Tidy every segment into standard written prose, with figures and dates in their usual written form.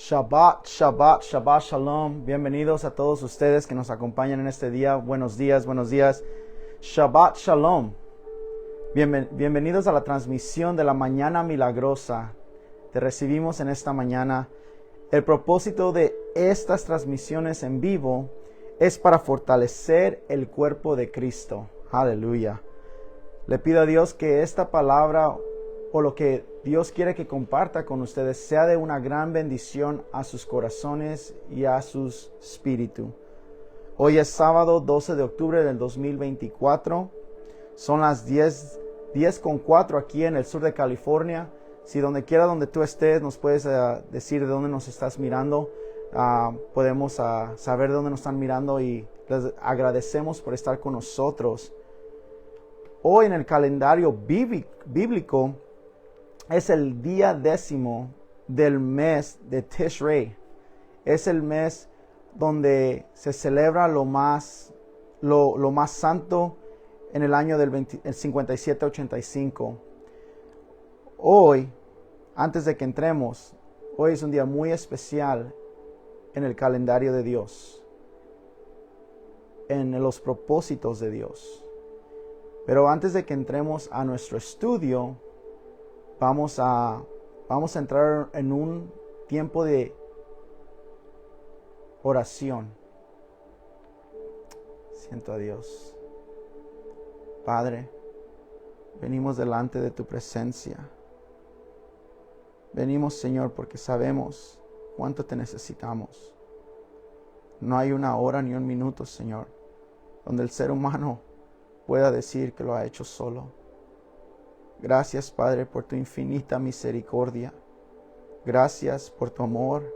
Shabbat, Shabbat, Shabbat Shalom. Bienvenidos a todos ustedes que nos acompañan en este día. Buenos días, buenos días. Shabbat Shalom. Bienvenidos a la transmisión de la Mañana Milagrosa. Te recibimos en esta mañana. El propósito de estas transmisiones en vivo es para fortalecer el cuerpo de Cristo. Aleluya. Le pido a Dios que esta palabra o lo que Dios quiere que comparta con ustedes sea de una gran bendición a sus corazones y a sus espíritus. Hoy es sábado 12 de octubre del 2024. Son las 10:04 aquí en el sur de California. Si donde quiera donde tú estés nos puedes decir de dónde nos estás mirando. Podemos saber de dónde nos están mirando y les agradecemos por estar con nosotros. Hoy en el calendario bíblico es el día 10 del mes de Tishrei. Es el mes donde se celebra lo más santo en el año del 5785. Hoy, antes de que entremos, hoy es un día muy especial en el calendario de Dios, en los propósitos de Dios. Pero antes de que entremos a nuestro estudio, vamos a entrar en un tiempo de oración. Siento a Dios. Padre, venimos delante de tu presencia. Venimos, Señor, porque sabemos cuánto te necesitamos. No hay una hora ni un minuto, Señor, donde el ser humano pueda decir que lo ha hecho solo. Gracias, Padre, por tu infinita misericordia. Gracias por tu amor.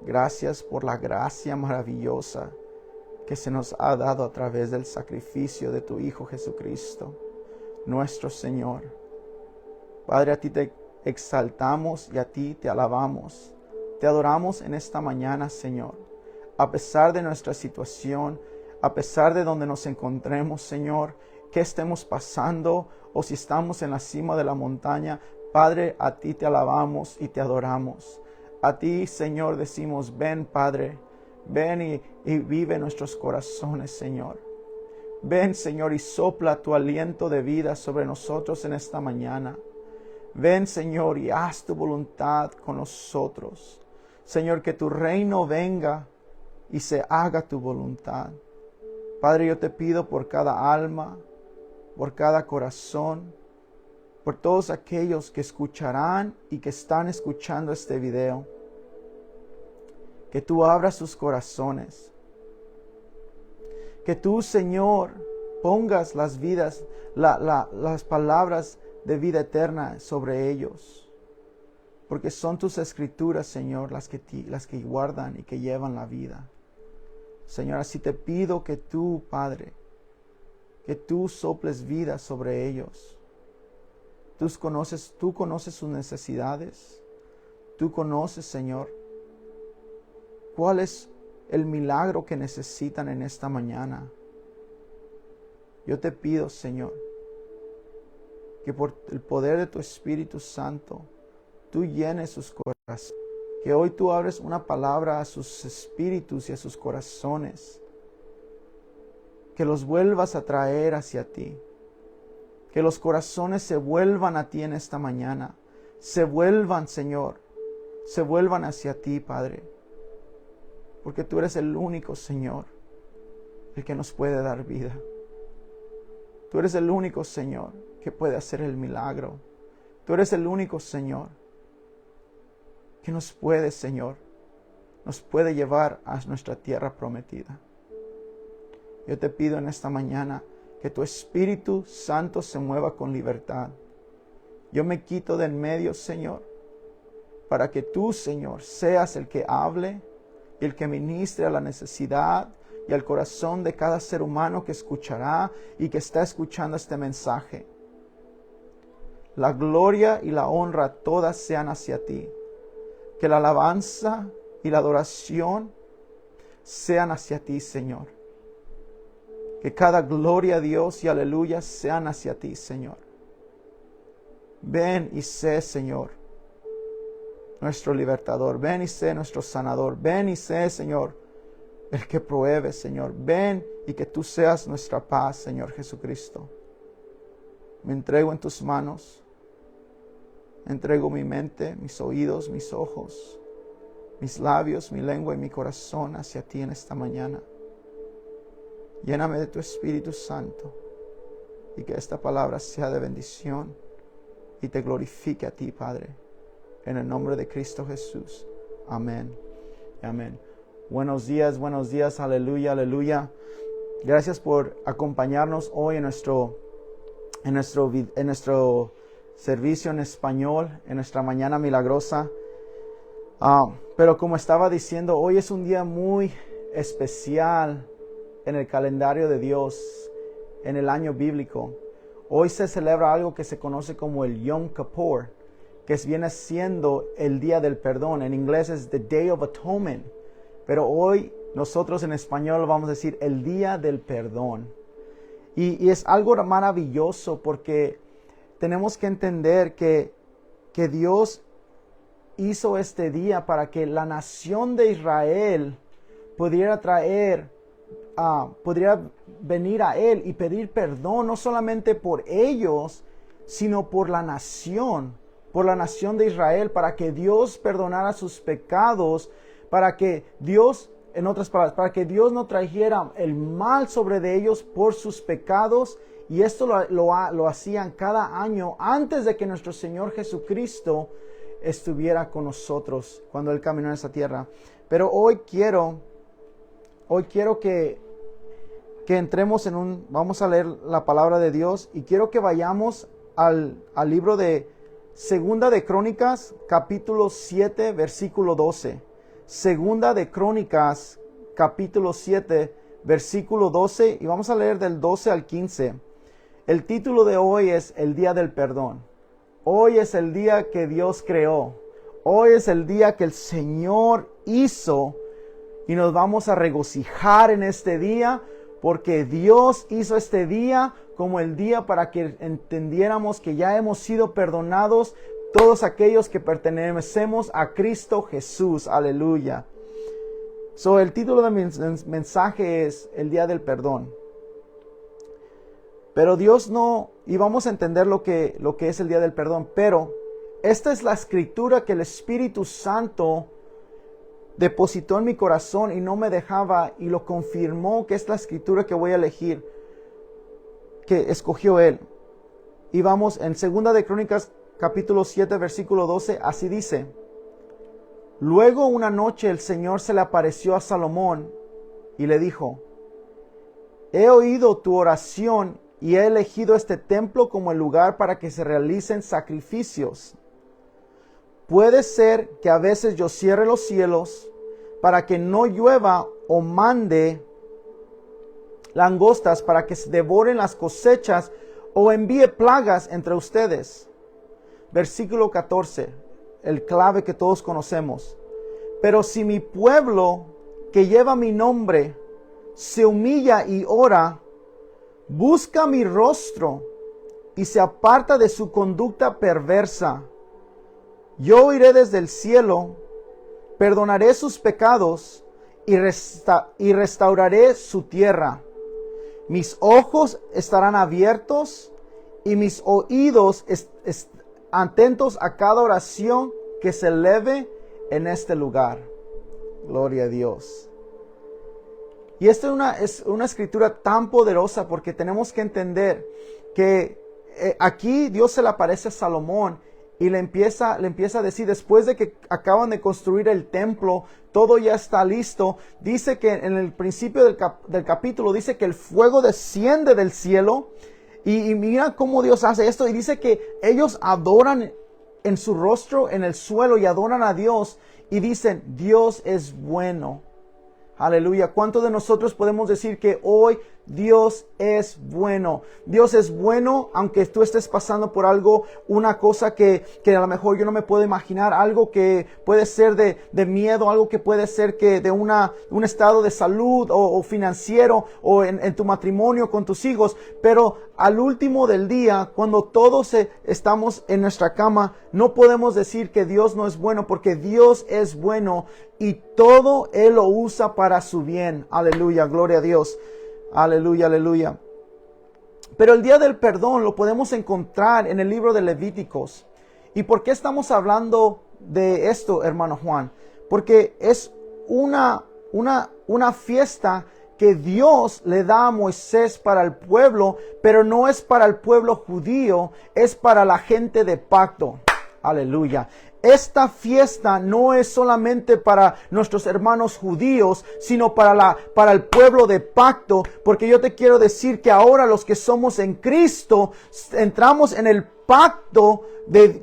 Gracias por la gracia maravillosa que se nos ha dado a través del sacrificio de tu Hijo Jesucristo, nuestro Señor. Padre, a ti te exaltamos y a ti te alabamos. Te adoramos en esta mañana, Señor. A pesar de nuestra situación, a pesar de donde nos encontremos, Señor, que estemos pasando o si estamos en la cima de la montaña, Padre, a ti te alabamos y te adoramos. A ti, Señor, decimos, ven, Padre, ven y vive nuestros corazones, Señor. Ven, Señor, y sopla tu aliento de vida sobre nosotros en esta mañana. Ven, Señor, y haz tu voluntad con nosotros. Señor, que tu reino venga y se haga tu voluntad. Padre, yo te pido por cada alma, por cada corazón, por todos aquellos que escucharán y que están escuchando este video, que tú abras sus corazones, que tú, Señor, pongas las vidas, las palabras de vida eterna sobre ellos, porque son tus escrituras, Señor, las que guardan y que llevan la vida. Señor, así te pido que tú, Padre, que tú soples vida sobre ellos. Tú conoces sus necesidades. Tú conoces, Señor, cuál es el milagro que necesitan en esta mañana. Yo te pido, Señor, que por el poder de tu Espíritu Santo, tú llenes sus corazones. Que hoy tú abres una palabra a sus espíritus y a sus corazones. Que los vuelvas a traer hacia ti. Que los corazones se vuelvan a ti en esta mañana. Se vuelvan, Señor. Se vuelvan hacia ti, Padre. Porque tú eres el único, Señor, el que nos puede dar vida. Tú eres el único, Señor, que puede hacer el milagro. Tú eres el único, Señor, que nos puede, Señor, nos puede llevar a nuestra tierra prometida. Yo te pido en esta mañana que tu Espíritu Santo se mueva con libertad. Yo me quito de en medio, Señor, para que tú, Señor, seas el que hable y el que ministre a la necesidad y al corazón de cada ser humano que escuchará y que está escuchando este mensaje. La gloria y la honra todas sean hacia ti. Que la alabanza y la adoración sean hacia ti, Señor. Que cada gloria a Dios y aleluya sean hacia ti, Señor. Ven y sé, Señor, nuestro libertador. Ven y sé nuestro sanador. Ven y sé, Señor, el que provee, Señor. Ven y que tú seas nuestra paz, Señor Jesucristo. Me entrego en tus manos. Entrego mi mente, mis oídos, mis ojos, mis labios, mi lengua y mi corazón hacia ti en esta mañana. Lléname de tu Espíritu Santo y que esta palabra sea de bendición y te glorifique a ti, Padre. En el nombre de Cristo Jesús. Amén. Amén. Buenos días, aleluya, aleluya. Gracias por acompañarnos hoy en nuestro servicio en español, en nuestra mañana milagrosa. Pero como estaba diciendo, hoy es un día muy especial en el calendario de Dios, en el año bíblico. Hoy se celebra algo que se conoce como el Yom Kippur, que viene siendo el día del perdón. En inglés es the Day of Atonement, pero hoy nosotros en español vamos a decir el día del perdón. Y es algo maravilloso porque tenemos que entender que Dios hizo este día para que la nación de Israel pudiera venir a Él y pedir perdón, no solamente por ellos, sino por la nación de Israel, para que Dios perdonara sus pecados, para que Dios, en otras palabras, para que Dios no trajera el mal sobre de ellos por sus pecados. Y esto lo hacían cada año antes de que nuestro Señor Jesucristo estuviera con nosotros cuando Él caminó en esta tierra. Pero hoy quiero que entremos vamos a leer la palabra de Dios y quiero que vayamos al libro de Segunda de Crónicas, capítulo 7, versículo 12. Segunda de Crónicas, capítulo 7, versículo 12, y vamos a leer del 12 al 15. El título de hoy es el día del perdón. Hoy es el día que Dios creó. Hoy es el día que el Señor hizo y nos vamos a regocijar en este día porque Dios hizo este día como el día para que entendiéramos que ya hemos sido perdonados todos aquellos que pertenecemos a Cristo Jesús. Aleluya. El título de mi mensaje es el día del perdón. Pero Dios no, y vamos a entender lo que es el día del perdón, pero esta es la escritura que el Espíritu Santo depositó en mi corazón y no me dejaba, y lo confirmó que es la escritura que voy a elegir, que escogió Él. Y vamos en Segunda de Crónicas, capítulo 7, versículo 12, así dice: Luego una noche el Señor se le apareció a Salomón y le dijo: He oído tu oración y he elegido este templo como el lugar para que se realicen sacrificios. Puede ser que a veces yo cierre los cielos para que no llueva o mande langostas para que se devoren las cosechas o envíe plagas entre ustedes. Versículo 14, el clave que todos conocemos. Pero si mi pueblo que lleva mi nombre se humilla y ora, busca mi rostro y se aparta de su conducta perversa, yo iré desde el cielo, perdonaré sus pecados y restauraré su tierra. Mis ojos estarán abiertos y mis oídos atentos a cada oración que se eleve en este lugar. Gloria a Dios. Y esta es una escritura tan poderosa porque tenemos que entender que aquí Dios se le aparece a Salomón y le empieza a decir, después de que acaban de construir el templo, todo ya está listo. Dice que en el principio del capítulo dice que el fuego desciende del cielo y mira cómo Dios hace esto. Y dice que ellos adoran en su rostro en el suelo y adoran a Dios y dicen, Dios es bueno. Aleluya. ¿Cuántos de nosotros podemos decir que hoy Dios es bueno. Dios es bueno aunque tú estés pasando por algo, una cosa que a lo mejor yo no me puedo imaginar, algo que puede ser de miedo, algo que puede ser que de un estado de salud o financiero o en tu matrimonio con tus hijos. Pero al último del día, cuando todos estamos en nuestra cama, no podemos decir que Dios no es bueno, porque Dios es bueno y todo Él lo usa para su bien. Aleluya, gloria a Dios. Aleluya, aleluya. Pero el día del perdón lo podemos encontrar en el libro de Levíticos. ¿Y por qué estamos hablando de esto, hermano Juan? Porque es una fiesta que Dios le da a Moisés para el pueblo, pero no es para el pueblo judío, es para la gente de pacto. Aleluya. Esta fiesta no es solamente para nuestros hermanos judíos, sino para el pueblo de pacto, porque yo te quiero decir que ahora los que somos en Cristo entramos en el pacto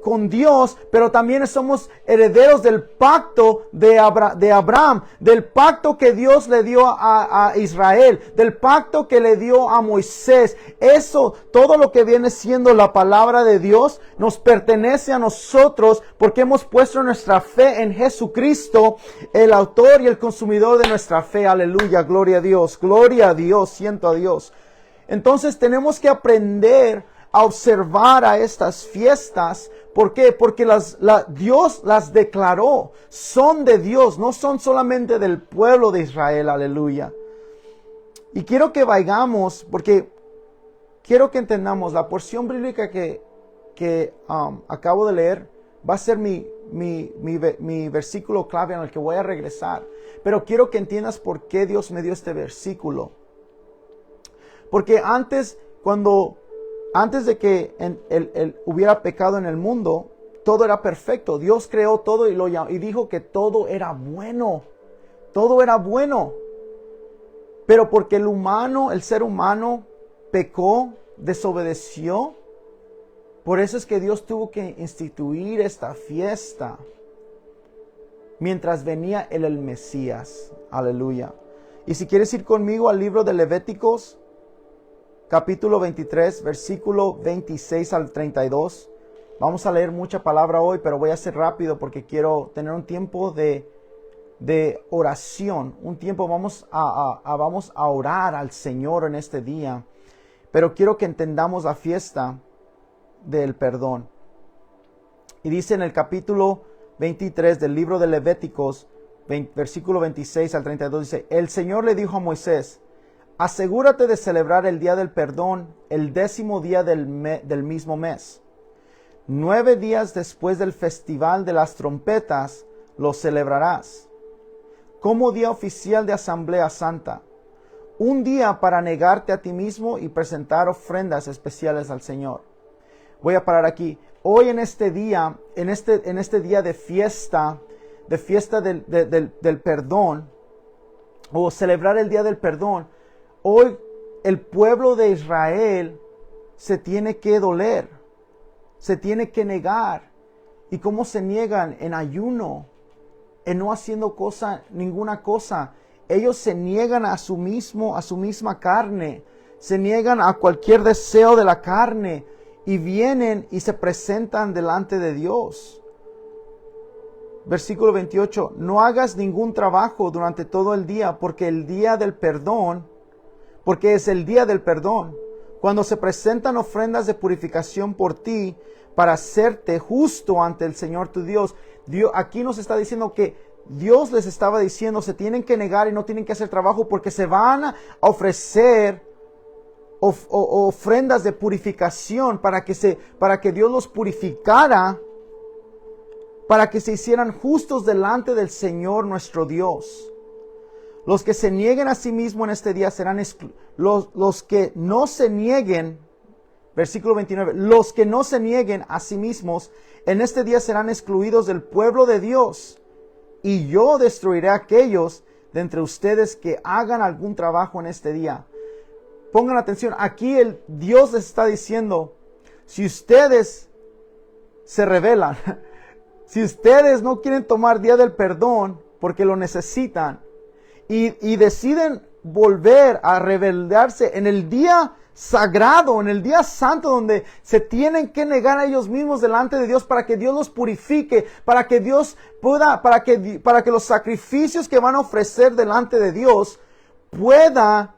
con Dios, pero también somos herederos del pacto de Abraham, del pacto que Dios le dio a Israel, del pacto que le dio a Moisés. Eso, todo lo que viene siendo la palabra de Dios, nos pertenece a nosotros porque hemos puesto nuestra fe en Jesucristo, el autor y el consumidor de nuestra fe. Aleluya, gloria a Dios, siento a Dios. Entonces tenemos que aprender a observar a estas fiestas. ¿Por qué? Porque Dios las declaró. Son de Dios, no son solamente del pueblo de Israel. Aleluya. Y quiero que vayamos, porque quiero que entendamos la porción bíblica que acabo de leer. Va a ser mi versículo clave en el que voy a regresar. Pero quiero que entiendas por qué Dios me dio este versículo. Porque antes de que hubiera pecado en el mundo, todo era perfecto. Dios creó todo y dijo que todo era bueno. Todo era bueno. Pero porque el ser humano, pecó, desobedeció, por eso es que Dios tuvo que instituir esta fiesta mientras venía el Mesías. Aleluya. Y si quieres ir conmigo al libro de Levíticos, capítulo 23, versículo 26 al 32. Vamos a leer mucha palabra hoy, pero voy a ser rápido porque quiero tener un tiempo de oración. Un tiempo vamos a orar al Señor en este día. Pero quiero que entendamos la fiesta del perdón. Y dice en el capítulo 23 del libro de Levíticos, versículo 26 al 32, dice: el Señor le dijo a Moisés: asegúrate de celebrar el día del perdón el 10º día del mismo mes. 9 días después del festival de las trompetas lo celebrarás, como día oficial de asamblea santa. Un día para negarte a ti mismo y presentar ofrendas especiales al Señor. Voy a parar aquí. Hoy en este día, en este día de fiesta del perdón, o celebrar el día del perdón, hoy el pueblo de Israel se tiene que doler, se tiene que negar. ¿Y cómo se niegan? En ayuno, en no haciendo ninguna cosa. Ellos se niegan a su misma carne, se niegan a cualquier deseo de la carne y vienen y se presentan delante de Dios. Versículo 28, no hagas ningún trabajo durante todo el día, porque es el día del perdón, cuando se presentan ofrendas de purificación por ti, para hacerte justo ante el Señor tu Dios. Aquí nos está diciendo que Dios les estaba diciendo, se tienen que negar y no tienen que hacer trabajo, porque se van a ofrecer ofrendas de purificación para que Dios los purificara, para que se hicieran justos delante del Señor nuestro Dios. Los que se nieguen a sí mismos en este día serán los que no se nieguen, versículo 29, los que no se nieguen a sí mismos en este día serán excluidos del pueblo de Dios, y yo destruiré a aquellos de entre ustedes que hagan algún trabajo en este día. Pongan atención, aquí Dios les está diciendo, si ustedes se rebelan, si ustedes no quieren tomar día del perdón porque lo necesitan y deciden volver a rebelarse en el día sagrado, en el día santo, donde se tienen que negar a ellos mismos delante de Dios para que Dios los purifique, para que Dios pueda, para que los sacrificios que van a ofrecer delante de Dios pueda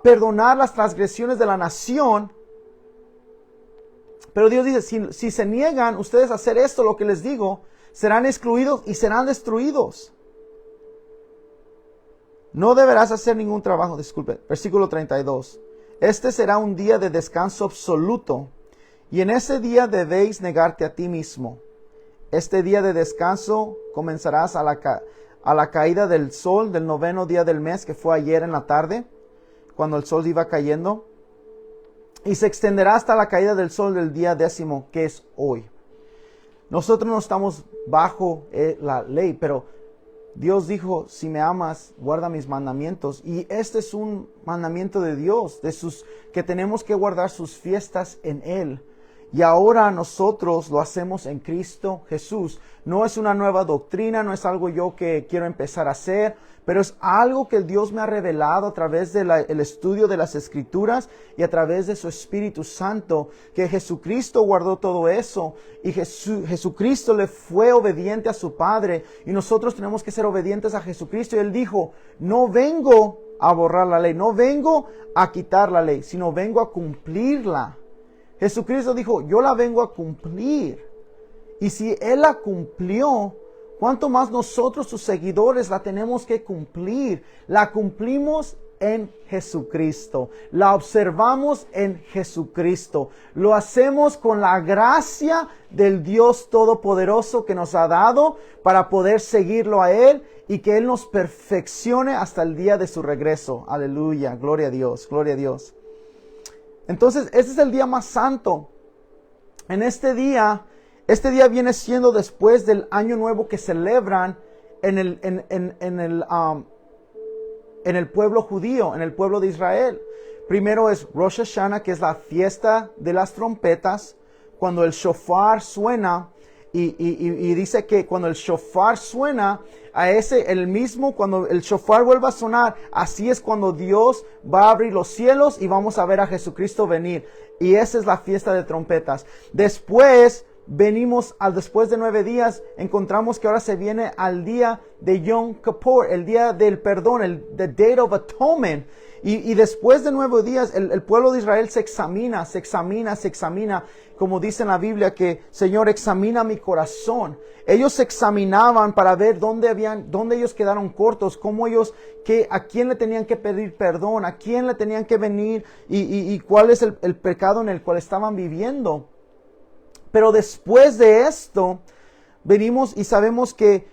perdonar las transgresiones de la nación. Pero Dios dice, si se niegan ustedes a hacer esto, lo que les digo, serán excluidos y serán destruidos. No deberás hacer ningún trabajo, disculpe. Versículo 32. Este será un día de descanso absoluto, y en ese día debéis negarte a ti mismo. Este día de descanso comenzarás a la caída del sol del 9º día del mes, que fue ayer en la tarde, cuando el sol iba cayendo, y se extenderá hasta la caída del sol del día 10º, que es hoy. Nosotros no estamos bajo la ley, pero Dios dijo, si me amas, guarda mis mandamientos. Y este es un mandamiento de Dios, que tenemos que guardar sus fiestas en Él. Y ahora nosotros lo hacemos en Cristo Jesús. No es una nueva doctrina, no es algo yo que quiero empezar a hacer, pero es algo que Dios me ha revelado a través del estudio de las Escrituras y a través de su Espíritu Santo, que Jesucristo guardó todo eso y Jesucristo le fue obediente a su Padre, y nosotros tenemos que ser obedientes a Jesucristo. Y Él dijo, no vengo a borrar la ley, no vengo a quitar la ley, sino vengo a cumplirla. Jesucristo dijo, yo la vengo a cumplir. Y si Él la cumplió, ¿cuánto más nosotros, sus seguidores, la tenemos que cumplir? La cumplimos en Jesucristo. La observamos en Jesucristo. Lo hacemos con la gracia del Dios Todopoderoso que nos ha dado para poder seguirlo a Él y que Él nos perfeccione hasta el día de su regreso. Aleluya, gloria a Dios, gloria a Dios. Entonces, este es el día más santo. En este día viene siendo después del año nuevo que celebran en el pueblo judío, en el pueblo de Israel. Primero es Rosh Hashanah, que es la fiesta de las trompetas, cuando el shofar suena, y dice que cuando el shofar suena, cuando el shofar vuelva a sonar, así es cuando Dios va a abrir los cielos y vamos a ver a Jesucristo venir. Y esa es la fiesta de trompetas. Después después de 9 días, encontramos que ahora se viene al día de Yom Kippur, el día del perdón, the Day of Atonement. Y después de 9 días, el pueblo de Israel se examina, como dice en la Biblia, que Señor, examina mi corazón. Ellos se examinaban para ver dónde ellos quedaron cortos, a quién le tenían que pedir perdón, a quién le tenían que venir y cuál es el pecado en el cual estaban viviendo. Pero después de esto, venimos y sabemos que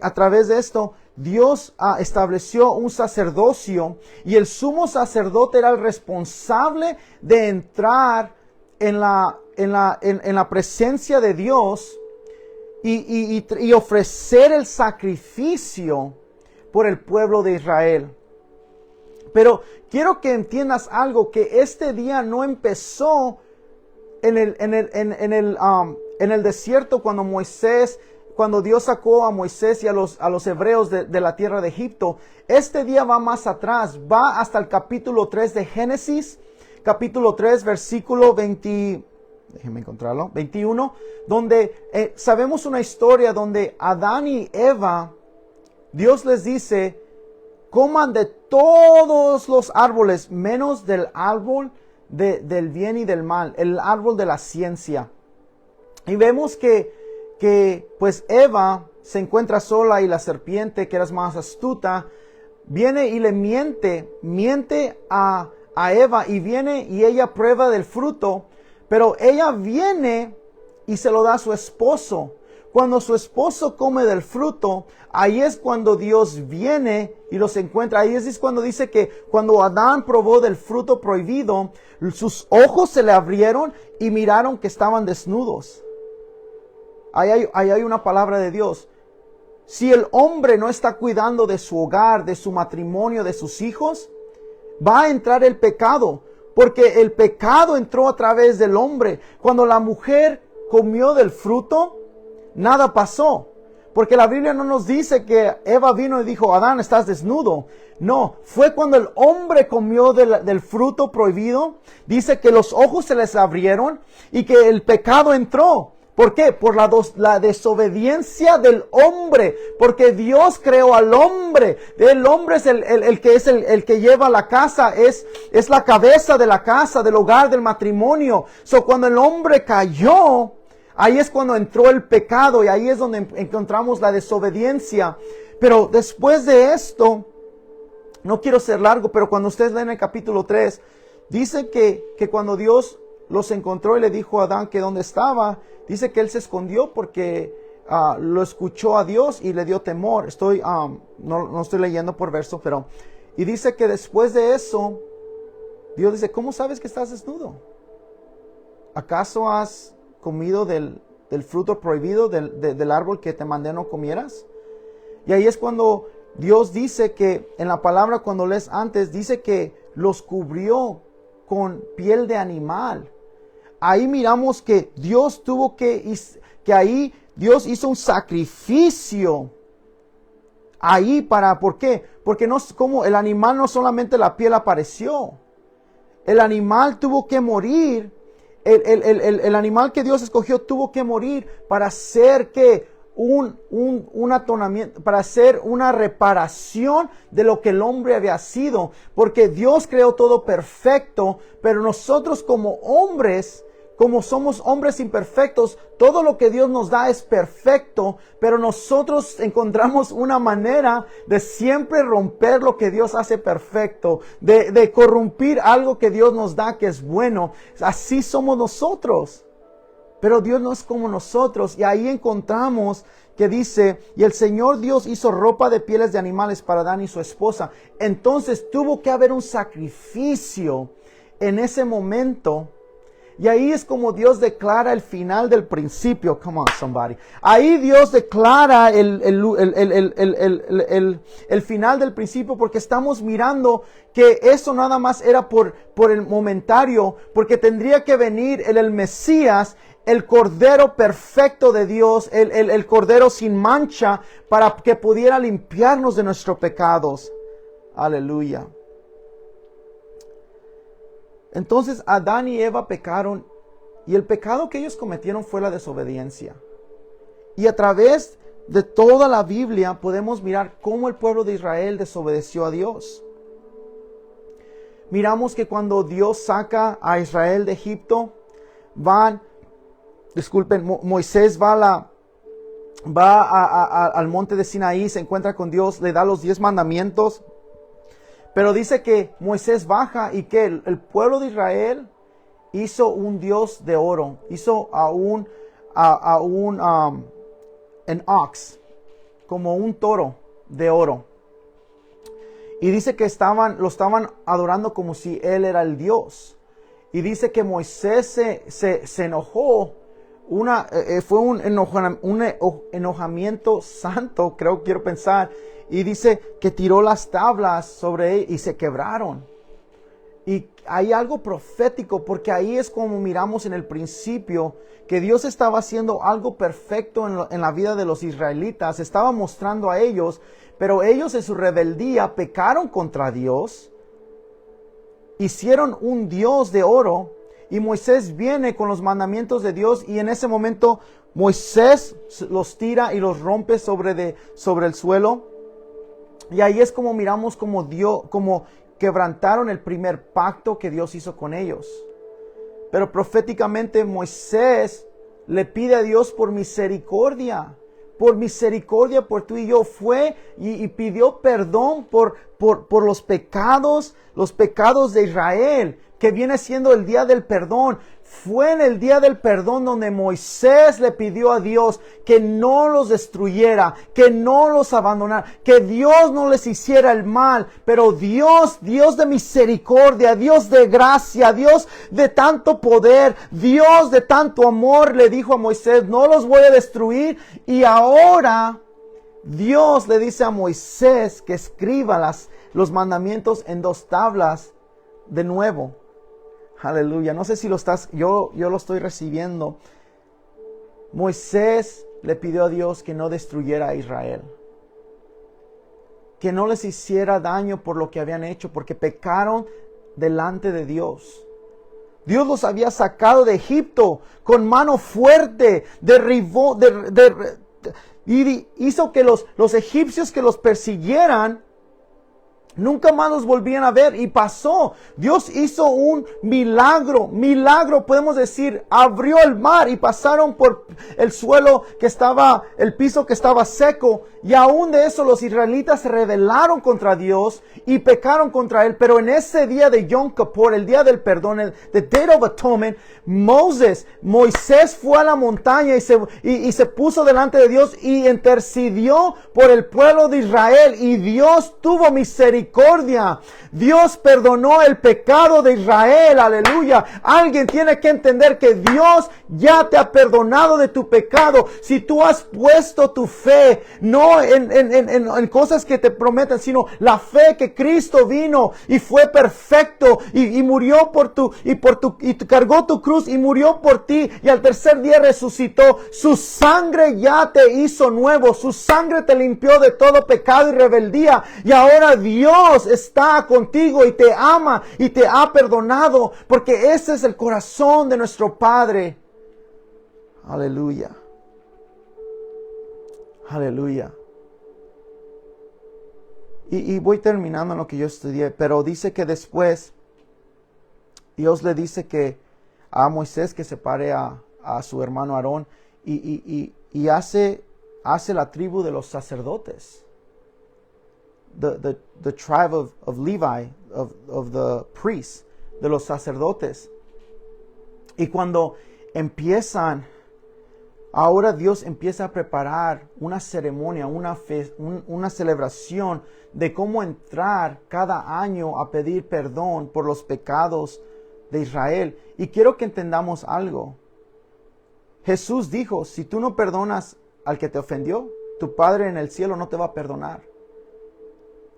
a través de esto, Dios estableció un sacerdocio, y el sumo sacerdote era el responsable de entrar en la presencia de Dios y ofrecer el sacrificio por el pueblo de Israel. Pero quiero que entiendas algo, que este día no empezó en el desierto cuando Dios sacó a Moisés y a los hebreos de la tierra de Egipto. Este día va más atrás, va hasta el capítulo 3 de Génesis, capítulo 3, versículo 21, donde sabemos una historia donde Adán y Eva, Dios les dice, coman de todos los árboles, menos del árbol del bien y del mal, el árbol de la ciencia. Y vemos que pues Eva se encuentra sola, y la serpiente, que era más astuta, viene y le miente a Eva, y viene y ella prueba del fruto, pero ella viene y se lo da a su esposo. Cuando su esposo come del fruto, ahí es cuando Dios viene y los encuentra. Ahí es cuando dice que cuando Adán probó del fruto prohibido, sus ojos se le abrieron y miraron que estaban desnudos. Ahí hay una palabra de Dios. Si el hombre no está cuidando de su hogar, de su matrimonio, de sus hijos, va a entrar el pecado, porque el pecado entró a través del hombre. Cuando la mujer comió del fruto, nada pasó, Porque la Biblia no nos dice que Eva vino y dijo, Adán, estás desnudo. No, fue cuando el hombre comió del fruto prohibido. Dice que los ojos se les abrieron y que el pecado entró. ¿Por qué? Por la desobediencia del hombre. Porque Dios creó al hombre. El hombre es el que es el que lleva la casa. Es la cabeza de la casa, del hogar, del matrimonio. Cuando el hombre cayó, ahí es cuando entró el pecado. Y ahí es donde encontramos la desobediencia. Pero después de esto, no quiero ser largo, pero cuando ustedes leen el capítulo 3, dice que cuando Dios los encontró y le dijo a Adán que dónde estaba, dice que él se escondió porque lo escuchó a Dios y le dio temor. No estoy leyendo por verso, pero... Y dice que después de eso, Dios dice, ¿cómo sabes que estás desnudo? ¿Acaso has comido del fruto prohibido, del árbol que te mandé no comieras? Y ahí es cuando Dios dice que en la palabra, cuando lees antes, dice que los cubrió con piel de animal. Ahí miramos que Dios ahí Dios hizo un sacrificio. Ahí ¿por qué? Porque como el animal, no solamente la piel apareció. El animal tuvo que morir. El animal que Dios escogió tuvo que morir para hacer un atonamiento, para hacer una reparación de lo que el hombre había sido. Porque Dios creó todo perfecto, pero nosotros como hombres, como somos hombres imperfectos, todo lo que Dios nos da es perfecto, pero nosotros encontramos una manera de siempre romper lo que Dios hace perfecto, de corrompir algo que Dios nos da que es bueno. Así somos nosotros. Pero Dios no es como nosotros. Y ahí encontramos que dice, y el Señor Dios hizo ropa de pieles de animales para Adán y su esposa. Entonces tuvo que haber un sacrificio en ese momento. Y ahí es como Dios declara el final del principio. Come on, somebody. Ahí Dios declara el final del principio, porque estamos mirando que eso nada más era por el momentario, porque tendría que venir el Mesías, el Cordero perfecto de Dios, el Cordero sin mancha, para que pudiera limpiarnos de nuestros pecados. Aleluya. Entonces Adán y Eva pecaron, y el pecado que ellos cometieron fue la desobediencia. Y a través de toda la Biblia podemos mirar cómo el pueblo de Israel desobedeció a Dios. Miramos que cuando Dios saca a Israel de Egipto, Moisés va al monte de Sinaí, se encuentra con Dios, le da los 10 mandamientos. Pero dice que Moisés baja y que el pueblo de Israel hizo un Dios de oro. Hizo an ox, como un toro de oro. Y dice que lo estaban adorando como si él era el Dios. Y dice que Moisés se enojó. Fue un enojamiento santo, quiero pensar. Y dice que tiró las tablas sobre él y se quebraron. Y hay algo profético, porque ahí es como miramos en el principio que Dios estaba haciendo algo perfecto en la vida de los israelitas. Estaba mostrando a ellos, pero ellos en su rebeldía pecaron contra Dios. Hicieron un Dios de oro. Y Moisés viene con los mandamientos de Dios, y en ese momento Moisés los tira y los rompe sobre el suelo. Y ahí es como miramos como quebrantaron el primer pacto que Dios hizo con ellos. Pero proféticamente Moisés le pide a Dios por misericordia por tú y yo. Fue y pidió perdón por los pecados de Israel, que viene siendo el día del perdón. Fue en el día del perdón donde Moisés le pidió a Dios que no los destruyera, que no los abandonara, que Dios no les hiciera el mal. Pero Dios de misericordia, Dios de gracia, Dios de tanto poder, Dios de tanto amor, le dijo a Moisés, no los voy a destruir. Y ahora Dios le dice a Moisés que escriba los mandamientos en 2 tablas de nuevo. Aleluya. No sé si yo lo estoy recibiendo. Moisés le pidió a Dios que no destruyera a Israel, que no les hiciera daño por lo que habían hecho, porque pecaron delante de Dios. Dios los había sacado de Egipto con mano fuerte, derribó, y hizo que los egipcios que los persiguieran nunca más los volvían a ver, y pasó. Dios hizo un milagro, podemos decir, abrió el mar y pasaron por el suelo el piso que estaba seco, y aún de eso los israelitas se rebelaron contra Dios y pecaron contra Él. Pero en ese día de Yom Kippur, el día del perdón, el Day of Atonement, Moisés fue a la montaña y se puso delante de Dios y intercedió por el pueblo de Israel, y Dios tuvo misericordia. Dios perdonó el pecado de Israel, aleluya. Alguien tiene que entender que Dios ya te ha perdonado de tu pecado. Si tú has puesto tu fe, no en cosas que te prometen, sino la fe que Cristo vino y fue perfecto y murió y cargó tu cruz y murió por ti, y al tercer día resucitó. Su sangre ya te hizo nuevo, su sangre te limpió de todo pecado y rebeldía, y ahora Dios está contigo y te ama y te ha perdonado, porque ese es el corazón de nuestro Padre. Aleluya. Aleluya. Y voy terminando en lo que yo estudié, pero dice que después Dios le dice que a Moisés que separe a su hermano Aarón y hace la tribu de los sacerdotes. The tribe of Levi, of the priests, de los sacerdotes. Y cuando ahora Dios empieza a preparar una ceremonia, una celebración de cómo entrar cada año a pedir perdón por los pecados de Israel. Y quiero que entendamos algo. Jesús dijo, si tú no perdonas al que te ofendió, tu Padre en el cielo no te va a perdonar.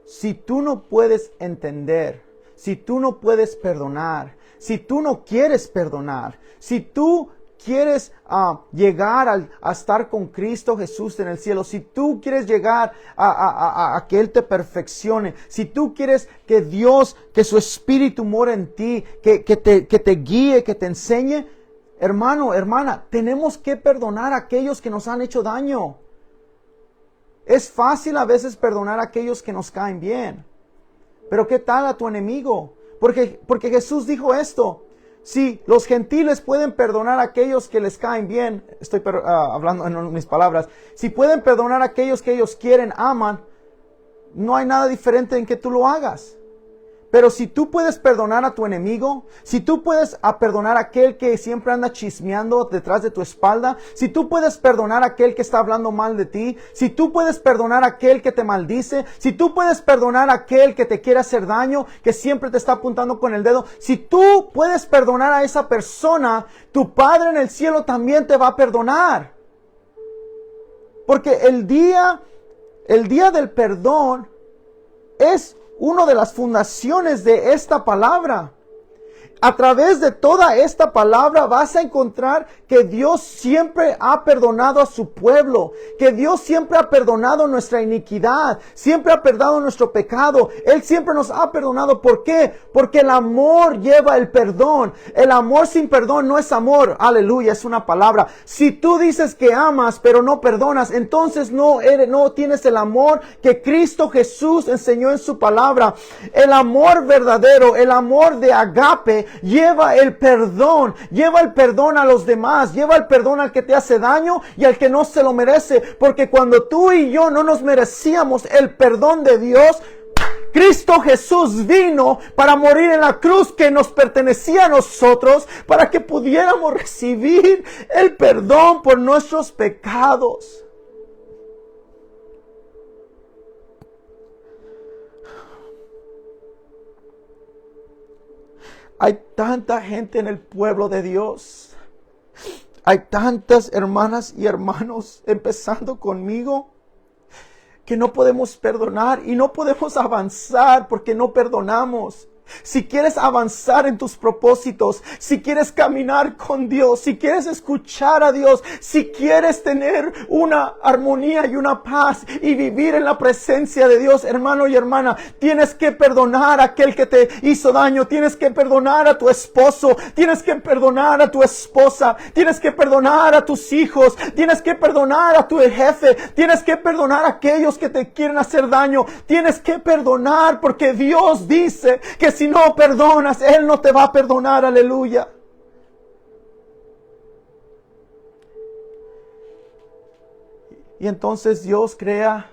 Si tú no puedes entender, si tú no puedes perdonar, si tú no quieres perdonar, si tú quieres llegar a estar con Cristo Jesús en el cielo, si tú quieres llegar a que Él te perfeccione, si tú quieres que Dios, que su Espíritu more en ti, que te guíe, que te enseñe, hermano, hermana, tenemos que perdonar a aquellos que nos han hecho daño. Es fácil a veces perdonar a aquellos que nos caen bien. Pero ¿qué tal a tu enemigo? Porque Jesús dijo esto. Si los gentiles pueden perdonar a aquellos que les caen bien, estoy hablando en mis palabras, si pueden perdonar a aquellos que ellos quieren, aman, no hay nada diferente en que tú lo hagas. Pero si tú puedes perdonar a tu enemigo, si tú puedes perdonar a aquel que siempre anda chismeando detrás de tu espalda, si tú puedes perdonar a aquel que está hablando mal de ti, si tú puedes perdonar a aquel que te maldice, si tú puedes perdonar a aquel que te quiere hacer daño, que siempre te está apuntando con el dedo, si tú puedes perdonar a esa persona, tu Padre en el cielo también te va a perdonar. Porque el día del perdón es una de las fundaciones de esta palabra. A través de toda esta palabra vas a encontrar que Dios siempre ha perdonado a su pueblo, que Dios siempre ha perdonado nuestra iniquidad, siempre ha perdonado nuestro pecado. Él siempre nos ha perdonado. ¿Por qué? Porque el amor lleva el perdón. El amor sin perdón no es amor. Aleluya, es una palabra. Si tú dices que amas pero no perdonas, entonces no tienes el amor que Cristo Jesús enseñó en su palabra. El amor verdadero, el amor de agape, lleva el perdón a los demás, lleva el perdón al que te hace daño y al que no se lo merece, porque cuando tú y yo no nos merecíamos el perdón de Dios, Cristo Jesús vino para morir en la cruz que nos pertenecía a nosotros, para que pudiéramos recibir el perdón por nuestros pecados. Hay tanta gente en el pueblo de Dios. Hay tantas hermanas y hermanos, empezando conmigo, que no podemos perdonar y no podemos avanzar porque no perdonamos. Si quieres avanzar en tus propósitos, si quieres caminar con Dios, si quieres escuchar a Dios, si quieres tener una armonía y una paz y vivir en la presencia de Dios, hermano y hermana, tienes que perdonar a aquel que te hizo daño, tienes que perdonar a tu esposo, tienes que perdonar a tu esposa, tienes que perdonar a tus hijos, tienes que perdonar a tu jefe, tienes que perdonar a aquellos que te quieren hacer daño, tienes que perdonar porque Dios dice que si no perdonas, Él no te va a perdonar, aleluya. Y entonces Dios crea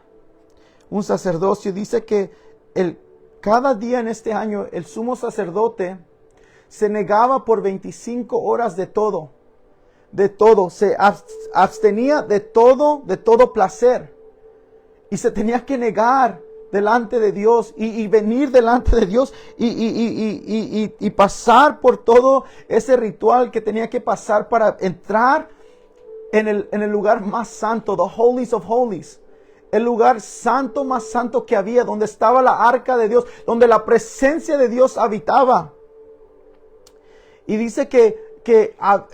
un sacerdocio. Dice que cada día en este año el sumo sacerdote se negaba por 25 horas de todo, se abstenía de todo placer y se tenía que negar delante de Dios y venir delante de Dios y pasar por todo ese ritual que tenía que pasar para entrar en el lugar más santo, the holies of holies, el lugar santo más santo que había, donde estaba la arca de Dios, donde la presencia de Dios habitaba. Y dice que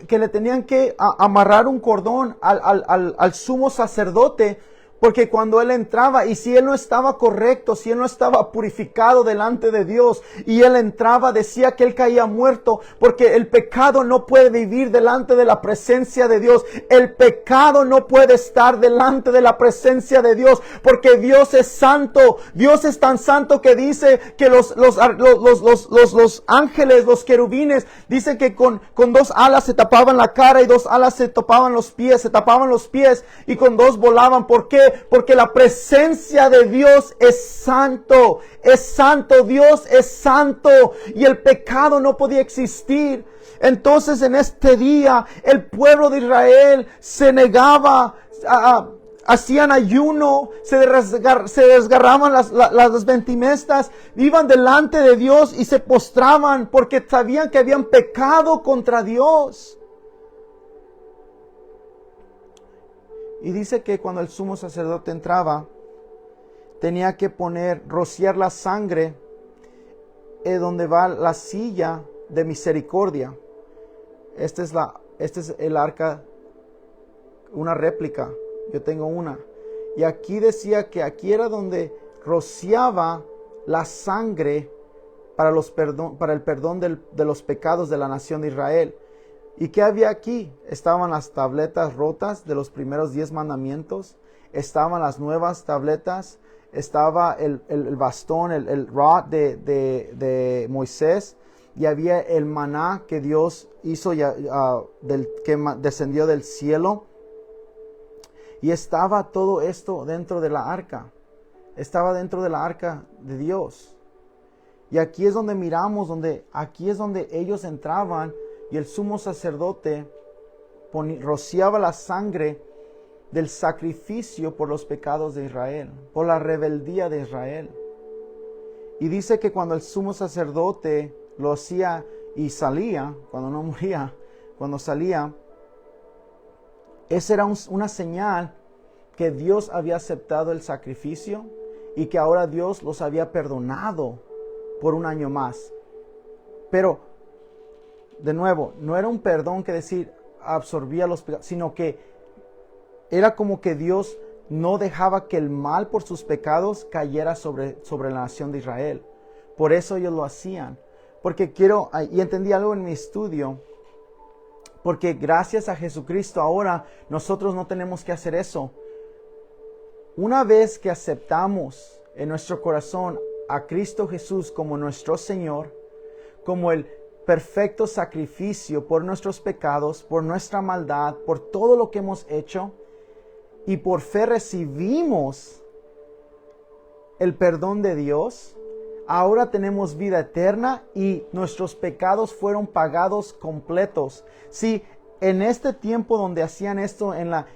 le tenían que amarrar un cordón al sumo sacerdote, porque cuando él entraba, y si él no estaba correcto, si él no estaba purificado delante de Dios, y él entraba, decía que él caía muerto, porque el pecado no puede vivir delante de la presencia de Dios. El pecado no puede estar delante de la presencia de Dios, porque Dios es santo. Dios es tan santo que dice que los ángeles, los querubines, dicen que con 2 alas se tapaban la cara y 2 alas se tapaban los pies, y con 2 volaban. ¿Por qué? Porque la presencia de Dios es santo, Dios es santo y el pecado no podía existir. Entonces en este día el pueblo de Israel se negaba, hacían ayuno, se desgarraban las vestimentas, iban delante de Dios y se postraban porque sabían que habían pecado contra Dios. Y dice que cuando el sumo sacerdote entraba, tenía que rociar la sangre donde va la silla de misericordia. Este es el arca, una réplica. Yo tengo una. Y aquí decía que aquí era donde rociaba la sangre para el perdón de los pecados de la nación de Israel. ¿Y qué había aquí? Estaban las tabletas rotas de los primeros 10 mandamientos. Estaban las nuevas tabletas. Estaba el bastón, el rod de Moisés. Y había el maná que Dios hizo, que descendió del cielo. Y estaba todo esto dentro de la arca. Estaba dentro de la arca de Dios. Y aquí es donde miramos, aquí es donde ellos entraban. Y el sumo sacerdote rociaba la sangre del sacrificio por los pecados de Israel, por la rebeldía de Israel. Y dice que cuando el sumo sacerdote lo hacía y salía, cuando no moría, cuando salía, esa era una señal que Dios había aceptado el sacrificio y que ahora Dios los había perdonado por un año más. Pero de nuevo, no era un perdón que decir absorbía los pecados, sino que era como que Dios no dejaba que el mal por sus pecados cayera sobre la nación de Israel. Por eso ellos lo hacían. Porque y entendí algo en mi estudio, porque gracias a Jesucristo ahora nosotros no tenemos que hacer eso. Una vez que aceptamos en nuestro corazón a Cristo Jesús como nuestro Señor, como el perfecto sacrificio por nuestros pecados, por nuestra maldad, por todo lo que hemos hecho, y por fe recibimos el perdón de Dios, ahora tenemos vida eterna y nuestros pecados fueron pagados completos. Sí, en este tiempo donde hacían esto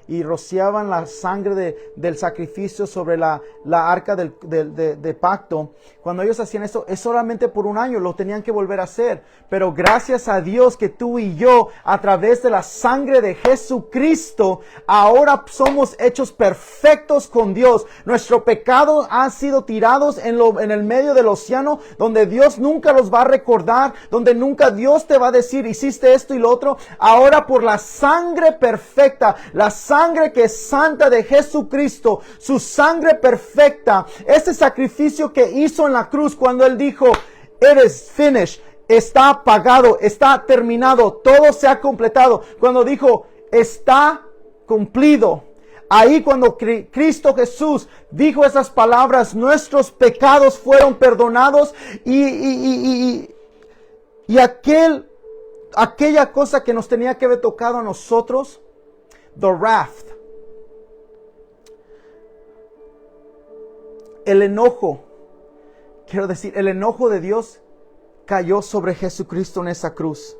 y rociaban la sangre del sacrificio sobre la arca de pacto, cuando ellos hacían esto, es solamente por un año, lo tenían que volver a hacer. Pero gracias a Dios que tú y yo, a través de la sangre de Jesucristo, ahora somos hechos perfectos con Dios. Nuestro pecado ha sido tirados en el medio del océano, donde Dios nunca los va a recordar, donde nunca Dios te va a decir, hiciste esto y lo otro. Ahora por la sangre perfecta, la sangre que es santa de Jesucristo, su sangre perfecta, ese sacrificio que hizo en la cruz cuando Él dijo, it is finished, está pagado, está terminado, todo se ha completado. Cuando dijo, está cumplido. Ahí cuando Cristo Jesús dijo esas palabras, nuestros pecados fueron perdonados y aquella cosa que nos tenía que haber tocado a nosotros, the wrath, el enojo, quiero decir, el enojo de Dios cayó sobre Jesucristo en esa cruz,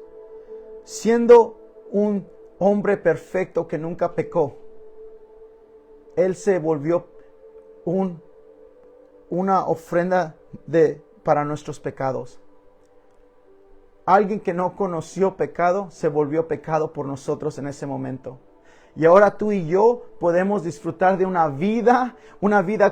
siendo un hombre perfecto que nunca pecó. Él se volvió una ofrenda para nuestros pecados. Alguien que no conoció pecado se volvió pecado por nosotros en ese momento. Y ahora tú y yo podemos disfrutar de una vida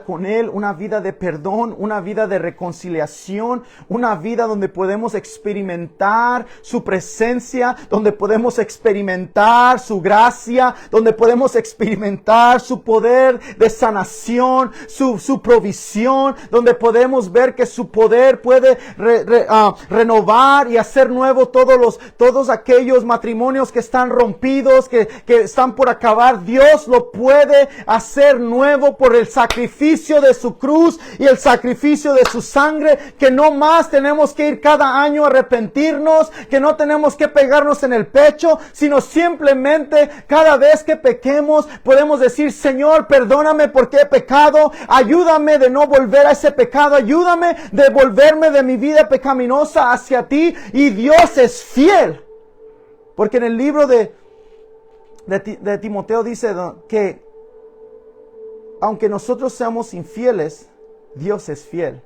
con Él, una vida de perdón, una vida de reconciliación, una vida donde podemos experimentar su presencia, donde podemos experimentar su gracia, donde podemos experimentar su poder de sanación, su provisión, donde podemos ver que su poder puede renovar y hacer nuevo todos aquellos matrimonios que están rompidos, que están por acabar. Dios lo puede hacer nuevo por el sacrificio de su cruz y el sacrificio de su sangre, que no más tenemos que ir cada año a arrepentirnos, que no tenemos que pegarnos en el pecho, sino simplemente cada vez que pequemos podemos decir, Señor, perdóname porque he pecado, ayúdame de no volver a ese pecado, ayúdame de volverme de mi vida pecaminosa hacia ti. Y Dios es fiel, porque en el libro de Timoteo dice que aunque nosotros seamos infieles, Dios es fiel.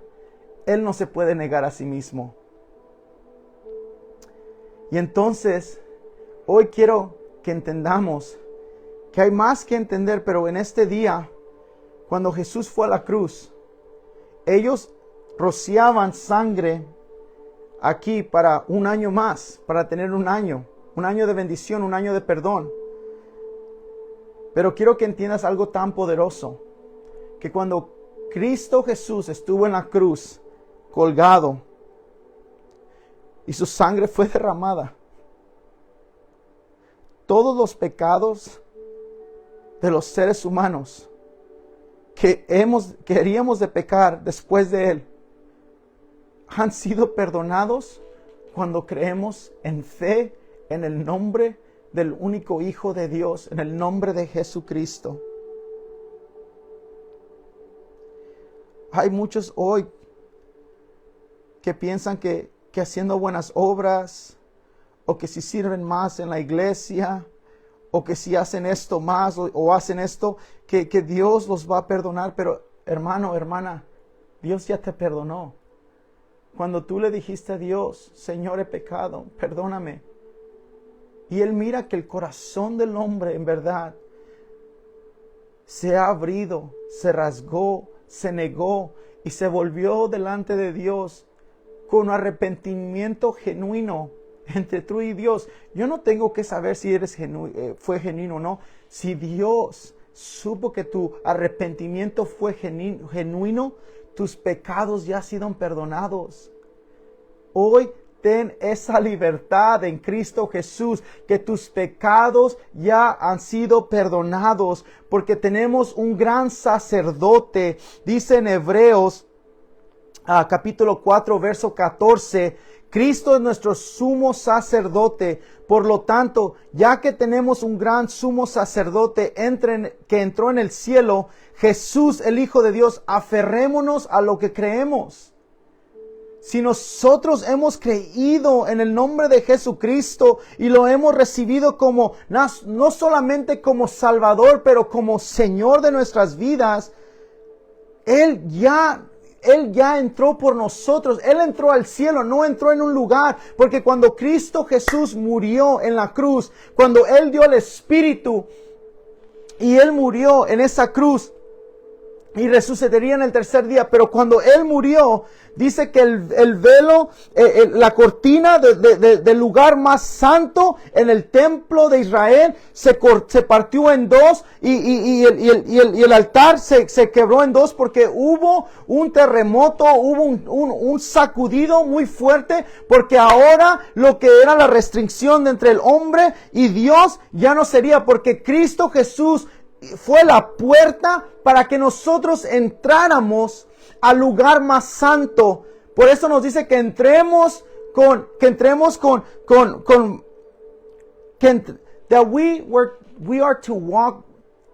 Él no se puede negar a sí mismo. Y entonces, hoy quiero que entendamos que hay más que entender, pero en este día, cuando Jesús fue a la cruz, ellos rociaban sangre aquí para un año más, para tener un año de bendición, un año de perdón. Pero quiero que entiendas algo tan poderoso, que cuando Cristo Jesús estuvo en la cruz, colgado, y su sangre fue derramada, todos los pecados de los seres humanos que queríamos de pecar después de Él, han sido perdonados cuando creemos en fe en el nombre del único Hijo de Dios, en el nombre de Jesucristo. Hay muchos hoy que piensan que haciendo buenas obras, o que si sirven más en la iglesia, o que si hacen esto más, o hacen esto, que Dios los va a perdonar. Pero hermano, hermana, Dios ya te perdonó. Cuando tú le dijiste a Dios, Señor, he pecado, perdóname. Y Él mira que el corazón del hombre en verdad se ha abrido, se rasgó, se negó y se volvió delante de Dios con arrepentimiento genuino entre tú y Dios. Yo no tengo que saber si fue genuino o no. Si Dios supo que tu arrepentimiento fue genuino, tus pecados ya han sido perdonados. Hoy ten esa libertad en Cristo Jesús, que tus pecados ya han sido perdonados, porque tenemos un gran sacerdote. Dice en Hebreos capítulo 4, verso 14, Cristo es nuestro sumo sacerdote. Por lo tanto, ya que tenemos un gran sumo sacerdote que entró en el cielo, Jesús, el Hijo de Dios, aferrémonos a lo que creemos. Si nosotros hemos creído en el nombre de Jesucristo y lo hemos recibido como, no solamente como Salvador, pero como Señor de nuestras vidas, Él ya entró por nosotros. Él entró al cielo, no entró en un lugar. Porque cuando Cristo Jesús murió en la cruz, cuando Él dio el Espíritu y Él murió en esa cruz, y resucitaría en el tercer día. Pero cuando Él murió, dice que el velo, la cortina del lugar más santo en el templo de Israel se partió en dos y el altar se quebró en dos porque hubo un terremoto, hubo un sacudido muy fuerte, porque ahora lo que era la restricción entre el hombre y Dios ya no sería, porque Cristo Jesús fue la puerta para que nosotros entráramos al lugar más santo. Por eso nos dice que that we are to walk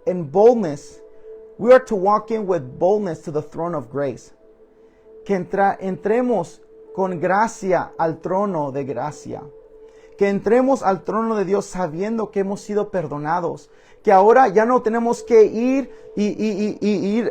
in boldness. We are to walk in with boldness to the throne of grace. Que entremos con gracia al trono de gracia. Que entremos al trono de Dios sabiendo que hemos sido perdonados. Que ahora ya no tenemos que ir y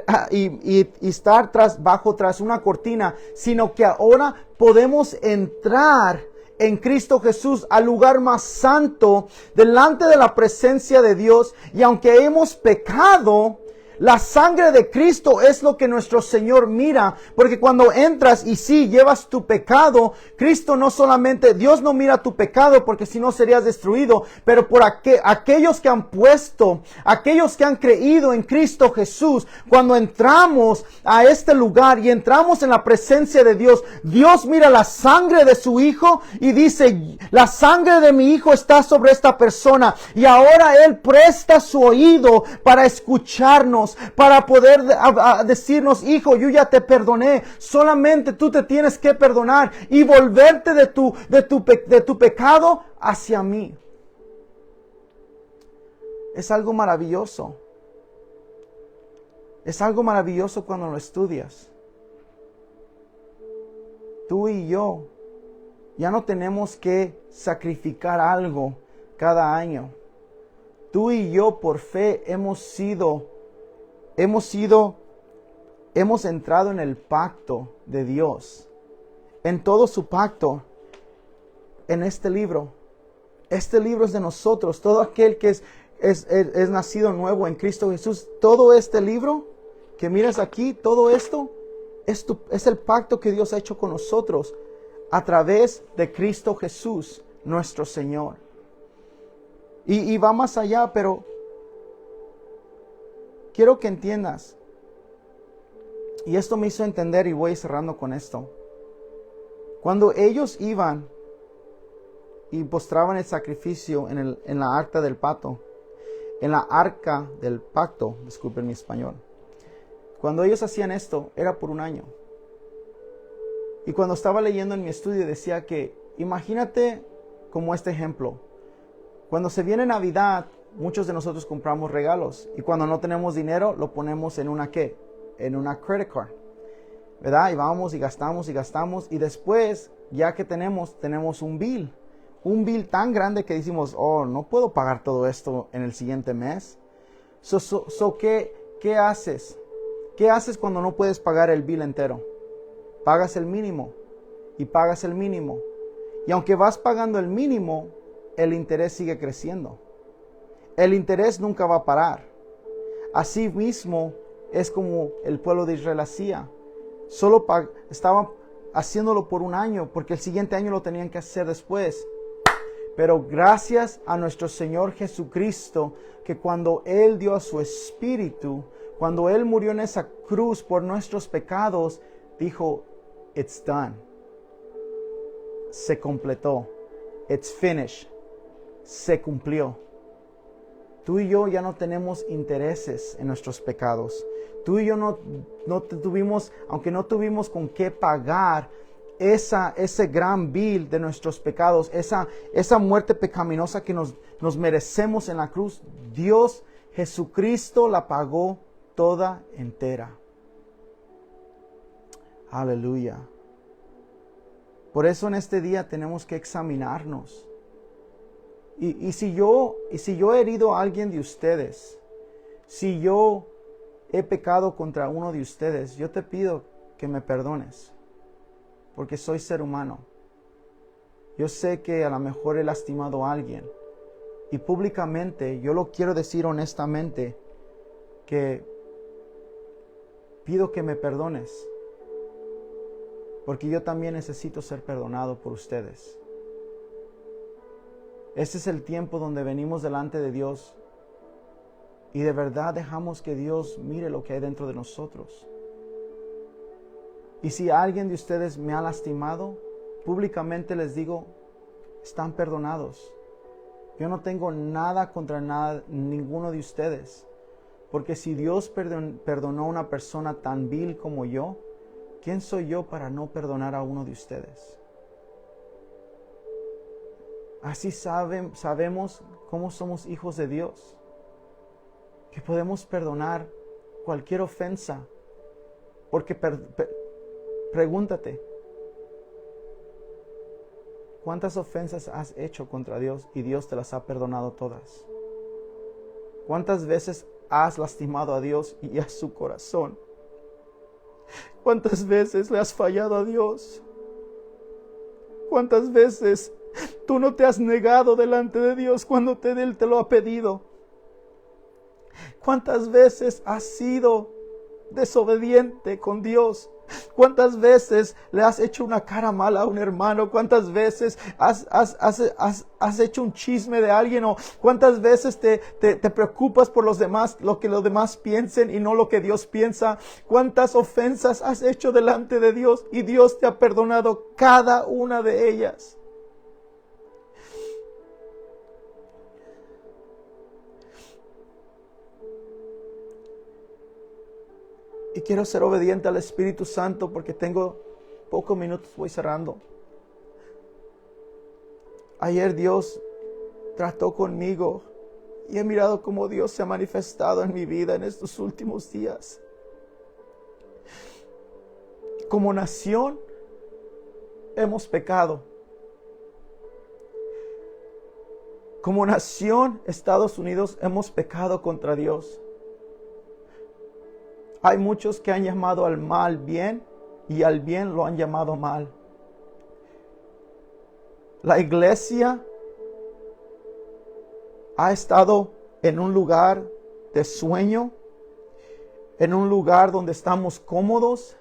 estar tras una cortina, sino que ahora podemos entrar en Cristo Jesús al lugar más santo, delante de la presencia de Dios. Y aunque hemos pecado, la sangre de Cristo es lo que nuestro Señor mira, porque cuando entras y sí llevas tu pecado, Cristo no solamente, Dios no mira tu pecado porque si no serías destruido, pero por aquellos que han aquellos que han creído en Cristo Jesús, cuando entramos a este lugar y entramos en la presencia de Dios, Dios mira la sangre de su Hijo y dice, la sangre de mi Hijo está sobre esta persona, y ahora Él presta su oído para escucharnos, para poder decirnos, hijo, yo ya te perdoné, solamente tú te tienes que perdonar y volverte de tu pecado hacia mí. Es algo maravilloso. Es algo maravilloso cuando lo estudias. Tú y yo ya no tenemos que sacrificar algo cada año. Tú y yo por fe hemos entrado en el pacto de Dios, en todo su pacto, en este libro. Este libro es de nosotros, todo aquel que es nacido nuevo en Cristo Jesús. Todo este libro que miras aquí, todo esto, es el pacto que Dios ha hecho con nosotros a través de Cristo Jesús, nuestro Señor. Y va más allá, pero quiero que entiendas, y esto me hizo entender, y voy cerrando con esto. Cuando ellos iban y postraban el sacrificio en la arca del pacto, disculpen mi español. Cuando ellos hacían esto, era por un año. Y cuando estaba leyendo en mi estudio, decía que, imagínate como este ejemplo. Cuando se viene Navidad, muchos de nosotros compramos regalos. Y cuando no tenemos dinero, lo ponemos en una ¿qué? En una credit card. ¿Verdad? Y vamos y gastamos y gastamos. Y después, ya que tenemos un bill. Un bill tan grande que decimos, oh, no puedo pagar todo esto en el siguiente mes. ¿Qué haces? ¿Qué haces cuando no puedes pagar el bill entero? Pagas el mínimo. Y pagas el mínimo. Y aunque vas pagando el mínimo, el interés sigue creciendo. El interés nunca va a parar. Así mismo es como el pueblo de Israel hacía. Estaban haciéndolo por un año, porque el siguiente año lo tenían que hacer después. Pero gracias a nuestro Señor Jesucristo, que cuando Él dio a su Espíritu, cuando Él murió en esa cruz por nuestros pecados, dijo, it's done. Se completó. It's finished. Se cumplió. Tú y yo ya no tenemos intereses en nuestros pecados. Tú y yo no tuvimos, aunque no tuvimos con qué pagar ese gran bill de nuestros pecados, esa muerte pecaminosa que nos merecemos en la cruz, Dios Jesucristo la pagó toda entera. Aleluya. Por eso en este día tenemos que examinarnos. Y si yo he herido a alguien de ustedes, si yo he pecado contra uno de ustedes, yo te pido que me perdones, porque soy ser humano. Yo sé que a lo mejor he lastimado a alguien, y públicamente yo lo quiero decir honestamente, que pido que me perdones, porque yo también necesito ser perdonado por ustedes. Este es el tiempo donde venimos delante de Dios y de verdad dejamos que Dios mire lo que hay dentro de nosotros. Y si alguien de ustedes me ha lastimado, públicamente les digo, están perdonados. Yo no tengo nada contra ninguno de ustedes, porque si Dios perdonó a una persona tan vil como yo, ¿quién soy yo para no perdonar a uno de ustedes? Así sabemos cómo somos hijos de Dios, que podemos perdonar cualquier ofensa, porque pregúntate, ¿cuántas ofensas has hecho contra Dios y Dios te las ha perdonado todas? ¿Cuántas veces has lastimado a Dios y a su corazón? ¿Cuántas veces le has fallado a Dios? ¿Cuántas veces tú no te has negado delante de Dios cuando Él te lo ha pedido? ¿Cuántas veces has sido desobediente con Dios? ¿Cuántas veces le has hecho una cara mala a un hermano? ¿Cuántas veces has hecho un chisme de alguien? ¿O cuántas veces te preocupas por los demás, lo que los demás piensen y no lo que Dios piensa? ¿Cuántas ofensas has hecho delante de Dios y Dios te ha perdonado cada una de ellas? Y quiero ser obediente al Espíritu Santo porque tengo pocos minutos, voy cerrando. Ayer Dios trató conmigo y he mirado cómo Dios se ha manifestado en mi vida en estos últimos días. Como nación hemos pecado. Como nación, Estados Unidos, hemos pecado contra Dios. Hay muchos que han llamado al mal bien y al bien lo han llamado mal. La iglesia ha estado en un lugar de sueño, en un lugar donde estamos cómodos,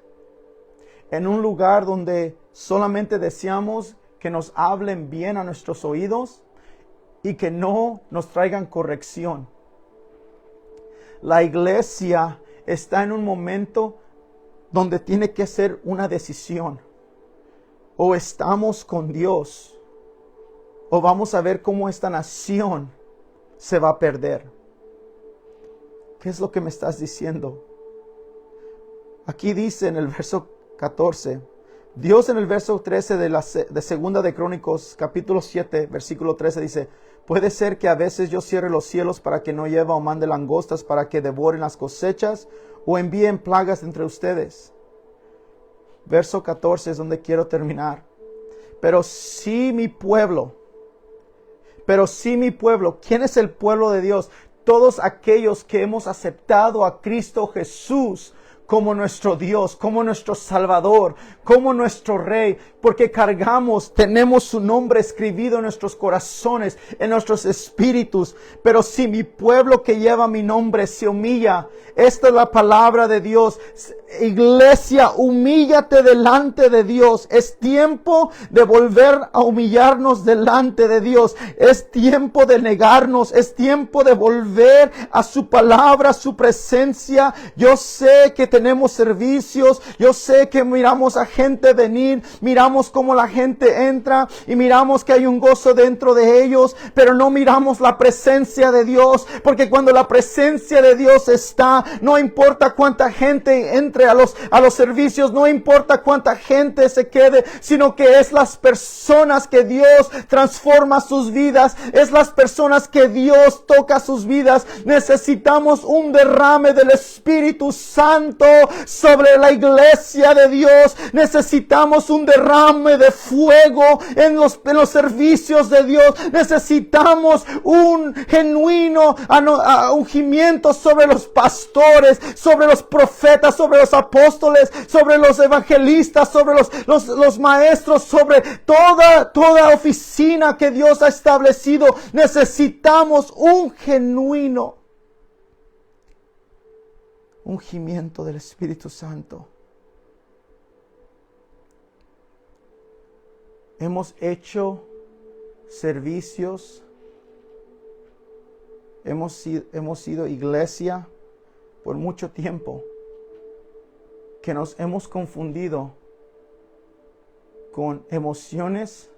en un lugar donde solamente deseamos que nos hablen bien a nuestros oídos y que no nos traigan corrección. La iglesia está en un momento donde tiene que hacer una decisión. O estamos con Dios, o vamos a ver cómo esta nación se va a perder. ¿Qué es lo que me estás diciendo? Aquí dice en el verso 14, Dios en el verso 13 de Segunda de Crónicos, capítulo 7, versículo 13 dice, puede ser que a veces yo cierre los cielos para que no llueva o mande langostas para que devoren las cosechas o envíen plagas entre ustedes. Verso 14 es donde quiero terminar. Pero si mi pueblo, ¿quién es el pueblo de Dios? Todos aquellos que hemos aceptado a Cristo Jesús como nuestro Dios, como nuestro Salvador, como nuestro Rey, porque tenemos su nombre escribido en nuestros corazones, en nuestros espíritus. Pero si mi pueblo que lleva mi nombre se humilla, esta es la palabra de Dios. Iglesia, humíllate delante de Dios. Es tiempo de volver a humillarnos delante de Dios. Es tiempo de negarnos. Es tiempo de volver a su palabra, a su presencia. Yo sé que tenemos servicios. Yo sé que miramos a gente venir. Miramos cómo la gente entra y miramos que hay un gozo dentro de ellos. Pero no miramos la presencia de Dios. Porque cuando la presencia de Dios está, no importa cuánta gente entre a los servicios, no importa cuánta gente se quede, sino que es las personas que Dios transforma sus vidas, es las personas que Dios toca sus vidas. Necesitamos un derrame del Espíritu Santo Santo sobre la iglesia de Dios. Necesitamos un derrame de fuego en los servicios de Dios. Necesitamos un genuino ungimiento sobre los pastores, sobre los profetas, sobre los apóstoles, sobre los evangelistas, sobre los maestros, sobre toda oficina que Dios ha establecido. Necesitamos un genuino ungimiento del Espíritu Santo. Hemos hecho servicios, hemos sido iglesia por mucho tiempo, que nos hemos confundido con emociones,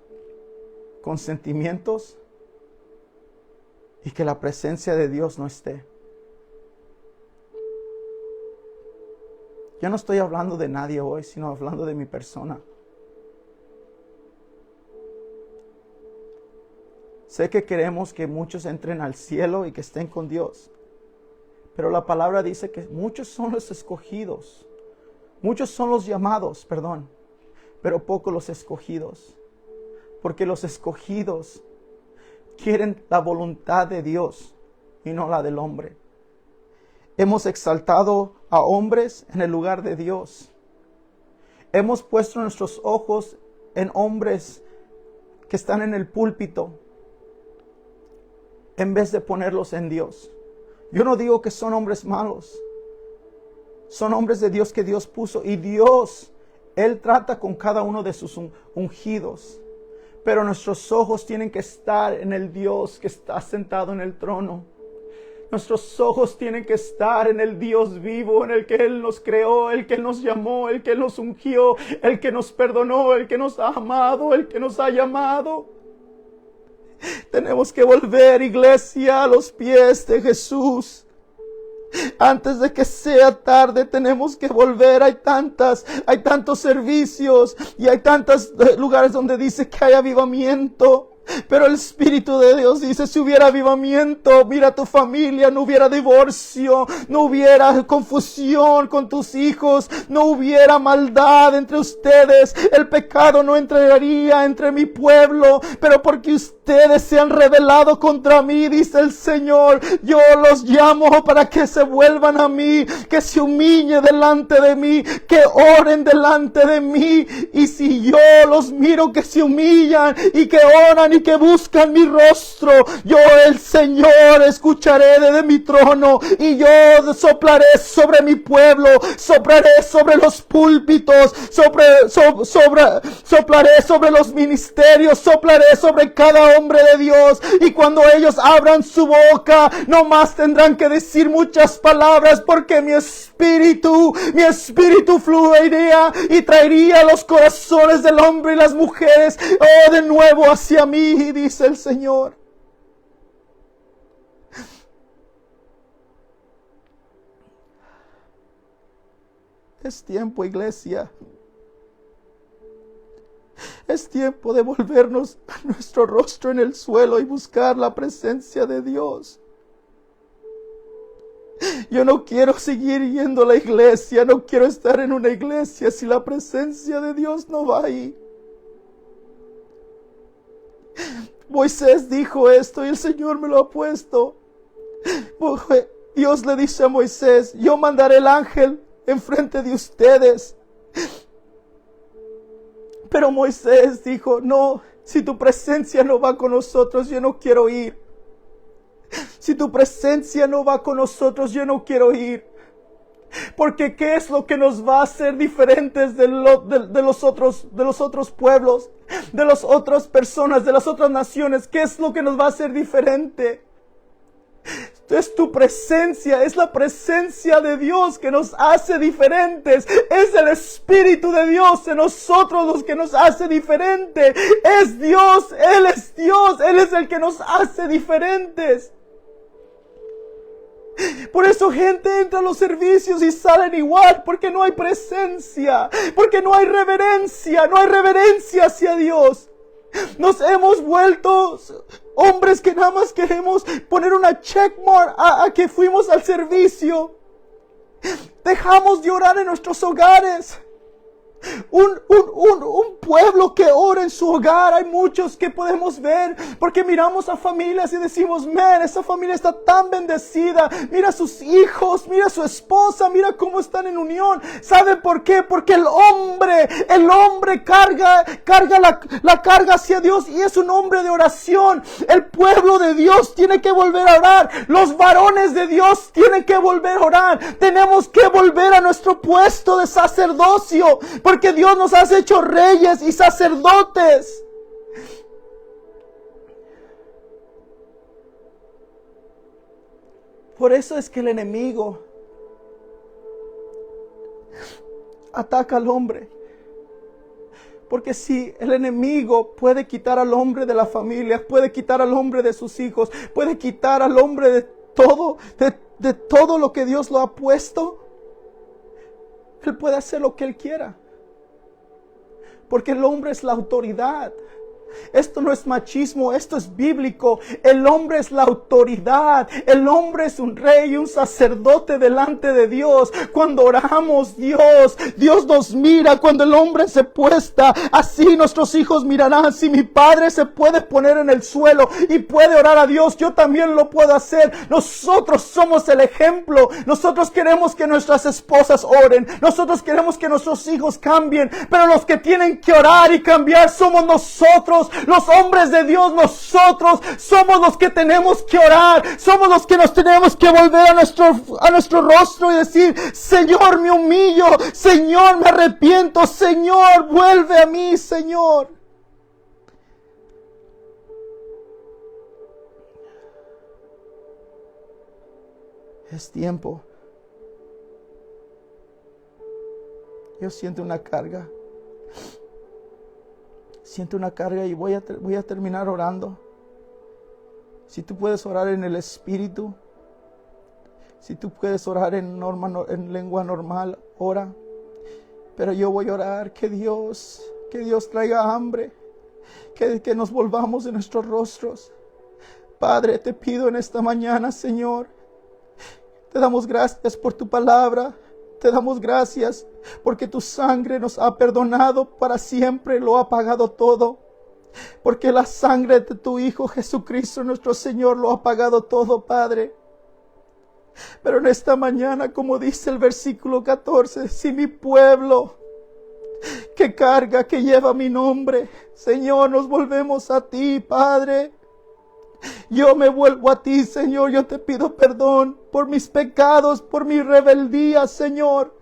con sentimientos, y que la presencia de Dios no esté. Yo no estoy hablando de nadie hoy, sino hablando de mi persona. Sé que queremos que muchos entren al cielo y que estén con Dios. Pero la palabra dice que muchos son los escogidos. Muchos son los llamados, pero pocos los escogidos. Porque los escogidos quieren la voluntad de Dios y no la del hombre. Hemos exaltado a hombres en el lugar de Dios. Hemos puesto nuestros ojos en hombres que están en el púlpito en vez de ponerlos en Dios. Yo no digo que son hombres malos. Son hombres de Dios que Dios puso. Y Dios, Él trata con cada uno de sus ungidos. Pero nuestros ojos tienen que estar en el Dios que está sentado en el trono. Nuestros ojos tienen que estar en el Dios vivo, en el que Él nos creó, el que nos llamó, el que nos ungió, el que nos perdonó, el que nos ha amado, el que nos ha llamado. Tenemos que volver, iglesia, a los pies de Jesús. Antes de que sea tarde, tenemos que volver. Hay tantos servicios y hay tantos lugares donde dice que hay avivamiento. Pero el Espíritu de Dios dice, si hubiera avivamiento, mira tu familia, no hubiera divorcio, no hubiera confusión con tus hijos, no hubiera maldad entre ustedes, el pecado no entraría entre mi pueblo, pero porque ustedes se han rebelado contra mí, dice el Señor, yo los llamo para que se vuelvan a mí, que se humillen delante de mí, que oren delante de mí, y si yo los miro que se humillan y que oran y que buscan mi rostro, yo el Señor escucharé desde mi trono y yo soplaré sobre mi pueblo, soplaré sobre los púlpitos, soplaré sobre los ministerios, soplaré sobre cada hombre de Dios, y cuando ellos abran su boca, no más tendrán que decir muchas palabras, porque mi espíritu fluiría y traería los corazones del hombre y las mujeres, de nuevo hacia mí, dice el Señor. Es tiempo, iglesia. Es tiempo de volvernos nuestro rostro en el suelo y buscar la presencia de Dios. Yo no quiero seguir yendo a la iglesia, no quiero estar en una iglesia si la presencia de Dios no va ahí. Moisés dijo esto y el Señor me lo ha puesto. Dios le dice a Moisés, yo mandaré el ángel enfrente de ustedes. Pero Moisés dijo, no, si tu presencia no va con nosotros, yo no quiero ir. Si tu presencia no va con nosotros, yo no quiero ir. Porque ¿qué es lo que nos va a hacer diferentes de los otros pueblos, de las otras personas, de las otras naciones? ¿Qué es lo que nos va a hacer diferente? Es tu presencia, es la presencia de Dios que nos hace diferentes. Es el Espíritu de Dios en nosotros los que nos hace diferentes. Es Dios, Él es el que nos hace diferentes. Por eso gente entra a los servicios y salen igual, porque no hay presencia, porque no hay reverencia hacia Dios. Nos hemos vuelto hombres que nada más queremos poner una checkmark a que fuimos al servicio. dejamos de orar en nuestros hogares. Un pueblo que ora en su hogar. Hay muchos que podemos ver porque miramos a familias y decimos, man, esa familia está tan bendecida. Mira a sus hijos, mira a su esposa, mira cómo están en unión. ¿Saben por qué? Porque el hombre carga la carga hacia Dios y es un hombre de oración. El pueblo de Dios tiene que volver a orar. Los varones de Dios tienen que volver a orar. Tenemos que volver a nuestro puesto de sacerdocio. Porque Dios nos ha hecho reyes y sacerdotes. Por eso es que el enemigo ataca al hombre. Porque si el enemigo puede quitar al hombre de la familia, puede quitar al hombre de sus hijos, puede quitar al hombre de todo lo que Dios lo ha puesto, él puede hacer lo que él quiera. Porque el hombre es la autoridad. Esto no es machismo, esto es bíblico. El hombre es la autoridad. El hombre es un rey y un sacerdote delante de Dios. Cuando oramos, Dios nos mira. Cuando el hombre se puesta, así nuestros hijos mirarán. Si mi padre se puede poner en el suelo y puede orar a Dios, yo también lo puedo hacer. Nosotros somos el ejemplo. Nosotros queremos que nuestras esposas oren. Nosotros queremos que nuestros hijos cambien. Pero los que tienen que orar y cambiar somos nosotros. Los hombres de Dios, nosotros somos los que tenemos que orar. Somos los que nos tenemos que volver a nuestro rostro y decir, Señor, me humillo. Señor, me arrepiento. Señor, vuelve a mí, Señor. Es tiempo. Yo siento una carga. Siento una carga y voy a terminar orando. Si tú puedes orar en el Espíritu, si tú puedes orar en lengua normal, ora. Pero yo voy a orar que Dios traiga hambre, que nos volvamos de nuestros rostros. Padre, te pido en esta mañana, Señor, te damos gracias por tu palabra. Te damos gracias porque tu sangre nos ha perdonado para siempre, lo ha pagado todo. Porque la sangre de tu Hijo Jesucristo, nuestro Señor, lo ha pagado todo, Padre. Pero en esta mañana, como dice el versículo 14, si mi pueblo que lleva mi nombre, Señor, nos volvemos a ti, Padre. Yo me vuelvo a ti, Señor. Yo te pido perdón por mis pecados, por mi rebeldía, Señor.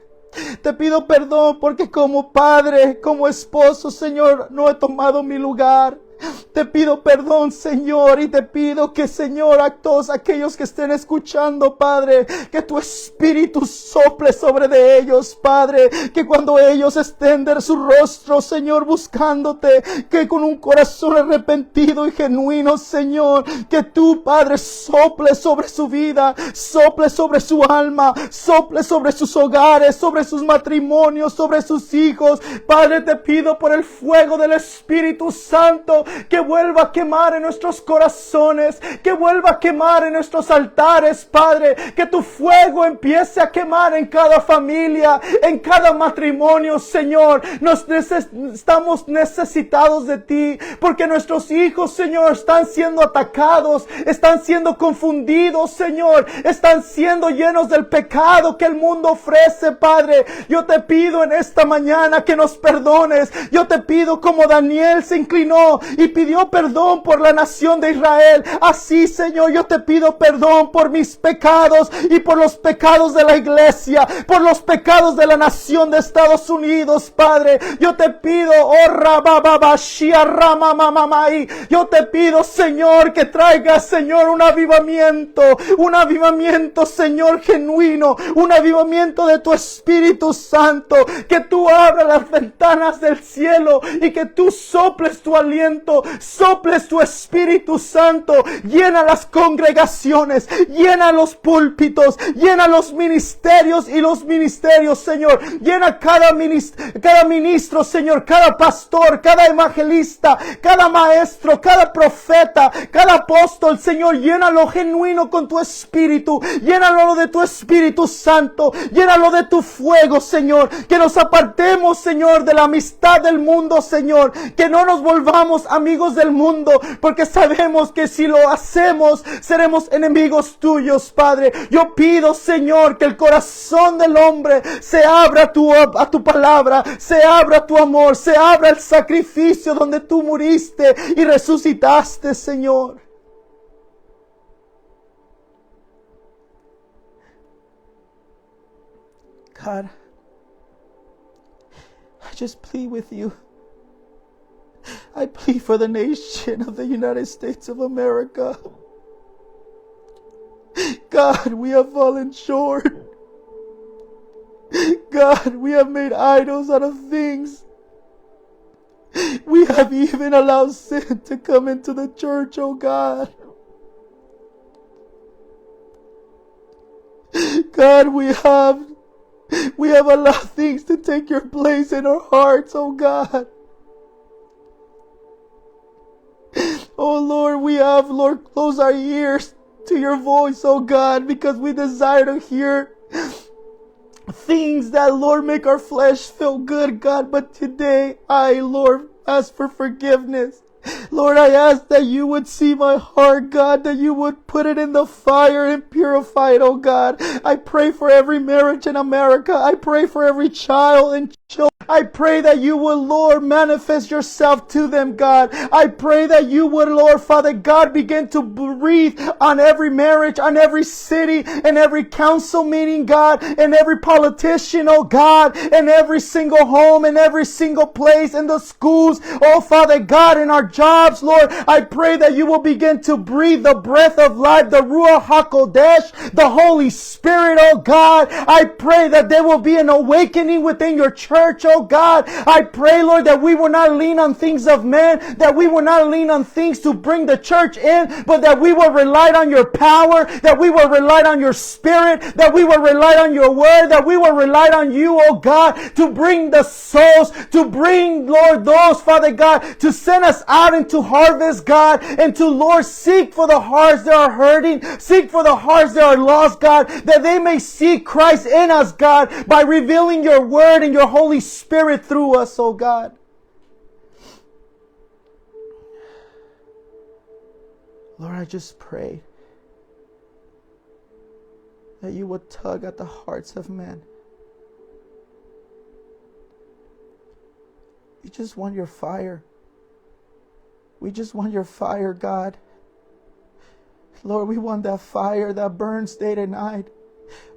Te pido perdón porque como padre, como esposo, Señor, no he tomado mi lugar. Te pido perdón, Señor, y te pido que, Señor, a todos aquellos que estén escuchando, Padre, que tu Espíritu sople sobre de ellos, Padre, que cuando ellos estén de su rostro, Señor, buscándote, que con un corazón arrepentido y genuino, Señor, que tú, Padre, sople sobre su vida, sople sobre su alma, sople sobre sus hogares, sobre sus matrimonios, sobre sus hijos. Padre, te pido por el fuego del Espíritu Santo, que vuelva a quemar en nuestros corazones, que vuelva a quemar en nuestros altares, Padre, que tu fuego empiece a quemar en cada familia, en cada matrimonio, Señor. Estamos necesitados de ti, porque nuestros hijos, Señor, están siendo atacados, están siendo confundidos, Señor, están siendo llenos del pecado que el mundo ofrece, Padre. Yo te pido en esta mañana que nos perdones. Yo te pido como Daniel se inclinó y pidió perdón por la nación de Israel. Así, Señor, yo te pido perdón por mis pecados y por los pecados de la iglesia, por los pecados de la nación de Estados Unidos, Padre. Yo te pido, yo te pido, Señor, que traigas, Señor, un avivamiento, Señor, genuino, un avivamiento de tu Espíritu Santo, que tú abras las ventanas del cielo y que tú soples tu aliento Santo, soples tu Espíritu Santo, llena las congregaciones, llena los púlpitos, llena los ministerios y los ministerios, Señor. Llena cada ministro, Señor, cada pastor, cada evangelista, cada maestro, cada profeta, cada apóstol, Señor. Llénalo genuino con tu Espíritu, llénalo de tu Espíritu Santo, llénalo de tu fuego, Señor. Que nos apartemos, Señor, de la amistad del mundo, Señor. Que no nos volvamos amigos del mundo, porque sabemos que si lo hacemos, seremos enemigos tuyos, Padre. Yo pido, Señor, que el corazón del hombre se abra a tu palabra, se abra a tu amor, se abra el sacrificio donde tú muriste y resucitaste, Señor. God, I just plead with you. I plead for the nation of the United States of America. God, we have fallen short. God, we have made idols out of things. We have even allowed sin to come into the church, oh God. God, we have allowed things to take your place in our hearts, oh God. Oh Lord, Lord, close our ears to your voice, oh God, because we desire to hear things that, Lord, make our flesh feel good, God. But today, Lord, ask for forgiveness. Lord, I ask that you would see my heart, God, that you would put it in the fire and purify it, oh God. I pray for every marriage in America. I pray for every child and children. I pray that you will, Lord, manifest yourself to them, God. I pray that you would, Lord, Father God, begin to breathe on every marriage, on every city, and every council meeting, God, and every politician, oh God, and every single home, and every single place, in the schools, oh Father God, in our jobs, Lord. I pray that you will begin to breathe the breath of life, the Ruach HaKodesh, the Holy Spirit, oh God. I pray that there will be an awakening within your church, oh God. I pray, Lord, that we will not lean on things of man, that we will not lean on things to bring the church in, but that we will rely on your power, that we will rely on your spirit, that we will rely on your word, that we will rely on you, oh God, to bring the souls, to bring, Lord, those, Father God, to send us out into harvest, God, and to, Lord, seek for the hearts that are hurting, seek for the hearts that are lost, God, that they may see Christ in us, God, by revealing your word and your Holy Spirit through us, oh God. Lord, I just pray that you would tug at the hearts of men. We just want your fire. We just want your fire, God. Lord, we want that fire that burns day and night.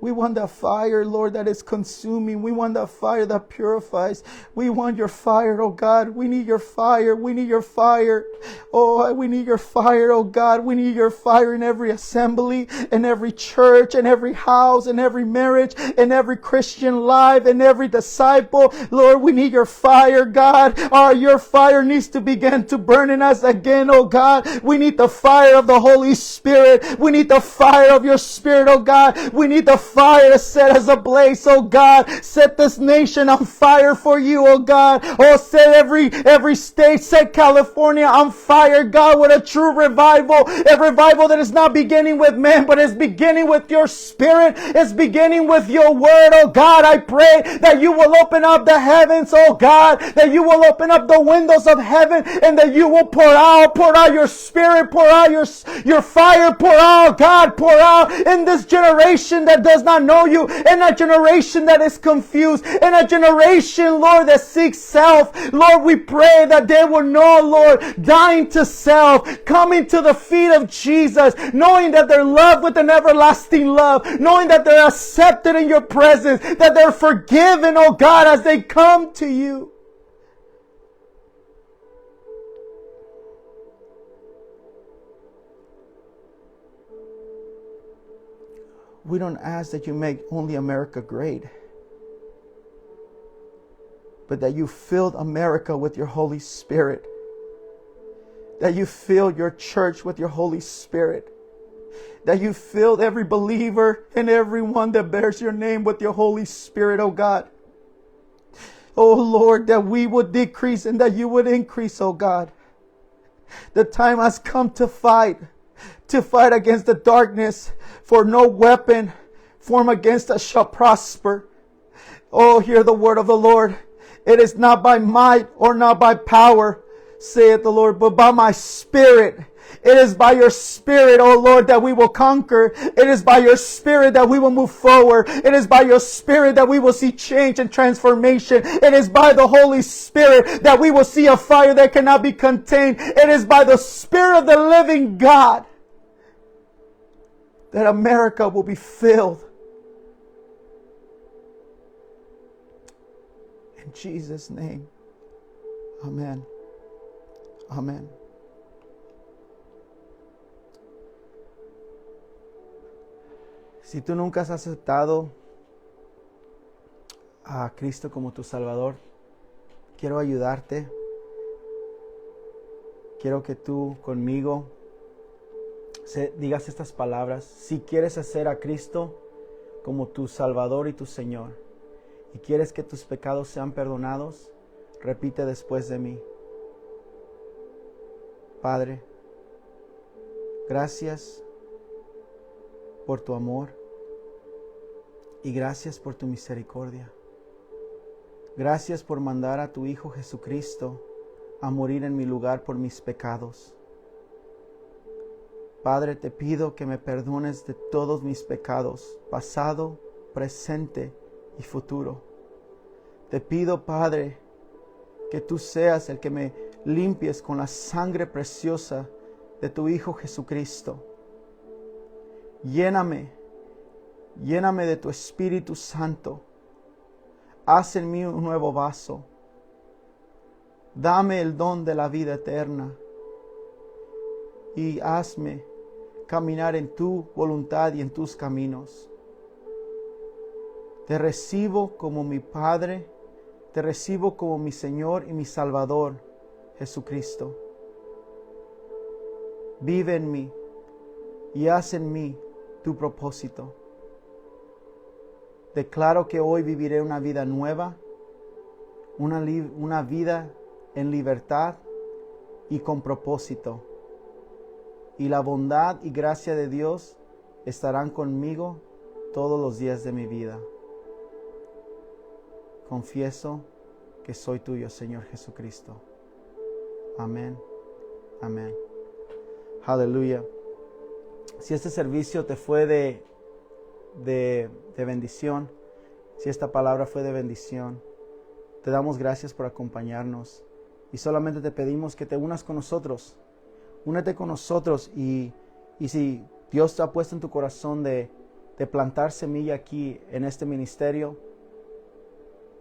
We want that fire, Lord, that is consuming. We want that fire that purifies. We want your fire, oh God. We need your fire. We need your fire. Oh, we need your fire, oh God. We need your fire in every assembly, in every church, in every house, in every marriage, in every Christian life, in every disciple. Lord, we need your fire, God. Your fire needs to begin to burn in us again, oh God. We need the fire of the Holy Spirit. We need the fire of your Spirit, oh God. We need the fire to set us ablaze, oh God. Set this nation on fire for you, oh God. Oh, set every state, set California on fire, God, with a true revival. A revival that is not beginning with men, but is beginning with your Spirit. It's beginning with your word, oh God. I pray that you will open up the heavens, oh God. That you will open up the windows of heaven and that you will pour out your Spirit, pour out your fire, pour out, God, pour out in this generation that does not know you, in a generation that is confused, in a generation, Lord, that seeks self. Lord, we pray that they will know, Lord, dying to self, coming to the feet of Jesus, knowing that they're loved with an everlasting love, knowing that they're accepted in your presence, that they're forgiven, oh God, as they come to you. We don't ask that you make only America great, but that you filled America with your Holy Spirit. that you fill your church with your Holy Spirit. That you filled every believer and everyone that bears your name with your Holy Spirit, oh God. Oh Lord, that we would decrease and that you would increase, oh God. The time has come to fight against the darkness, for no weapon formed against us shall prosper. Oh, hear the word of the Lord. It is not by might or not by power, saith the Lord, but by my Spirit. It is by your Spirit, oh Lord, that we will conquer. It is by your Spirit that we will move forward. It is by your Spirit that we will see change and transformation. It is by the Holy Spirit that we will see a fire that cannot be contained. It is by the Spirit of the living God that America will be filled. In Jesus' name, amen. Amen. Si tú nunca has aceptado a Cristo como tu Salvador, quiero ayudarte. Quiero que tú conmigo digas estas palabras. Si quieres hacer a Cristo como tu Salvador y tu Señor, y quieres que tus pecados sean perdonados, repite después de mí. Padre, gracias por tu amor y gracias por tu misericordia. Gracias por mandar a tu Hijo Jesucristo a morir en mi lugar por mis pecados. Padre, te pido que me perdones de todos mis pecados, pasado, presente y futuro. Te pido, Padre, que tú seas el que me limpies con la sangre preciosa de tu Hijo Jesucristo. Lléname de tu Espíritu Santo. Haz en mí un nuevo vaso. Dame el don de la vida eterna y hazme caminar en tu voluntad y en tus caminos. Te recibo como mi Padre, te recibo como mi Señor y mi Salvador, Jesucristo. Vive en mí y haz en mí tu propósito. Declaro que hoy viviré una vida nueva, una vida en libertad y con propósito. Y la bondad y gracia de Dios estarán conmigo todos los días de mi vida. Confieso que soy tuyo, Señor Jesucristo. Amén. Amén. Aleluya. Si este servicio te fue de bendición, si esta palabra fue de bendición, te damos gracias por acompañarnos. Y solamente te pedimos que te unas con nosotros. Únete con nosotros y si Dios te ha puesto en tu corazón de plantar semilla aquí en este ministerio,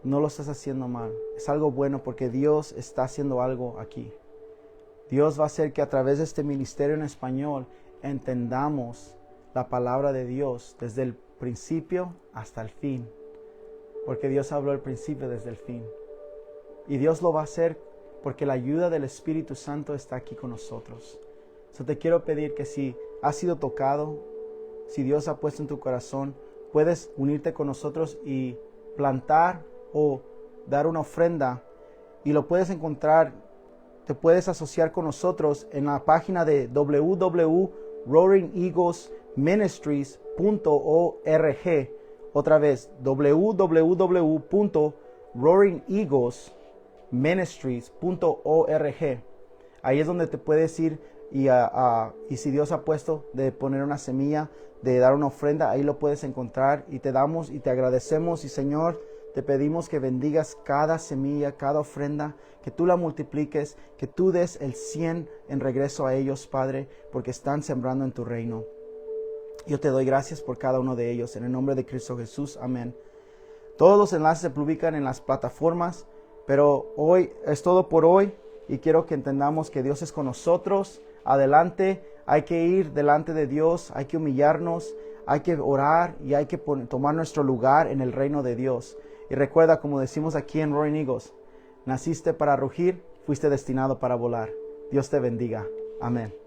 no lo estás haciendo mal. Es algo bueno porque Dios está haciendo algo aquí. Dios va a hacer que a través de este ministerio en español entendamos la palabra de Dios desde el principio hasta el fin. Porque Dios habló al principio desde el fin. Y Dios lo va a hacer porque la ayuda del Espíritu Santo está aquí con nosotros. Te quiero pedir que si has sido tocado, si Dios ha puesto en tu corazón, puedes unirte con nosotros y plantar o dar una ofrenda. Y lo puedes encontrar, te puedes asociar con nosotros en la página de www.roaringeaglesministries.org. Otra vez, www.roaringeaglesministries.org. Ahí es donde te puedes ir y si Dios ha puesto de poner una semilla, de dar una ofrenda, ahí lo puedes encontrar y te damos y te agradecemos. Y Señor, te pedimos que bendigas cada semilla, cada ofrenda, que tú la multipliques, que tú des el 100 en regreso a ellos, Padre, porque están sembrando en tu reino. Yo te doy gracias por cada uno de ellos, en el nombre de Cristo Jesús, amén. Todos los enlaces se publican en las plataformas, pero hoy es todo por hoy y quiero que entendamos que Dios es con nosotros. Adelante, hay que ir delante de Dios, hay que humillarnos, hay que orar y hay que tomar nuestro lugar en el reino de Dios. Y recuerda, como decimos aquí en Roaring Eagles, naciste para rugir, fuiste destinado para volar. Dios te bendiga. Amén.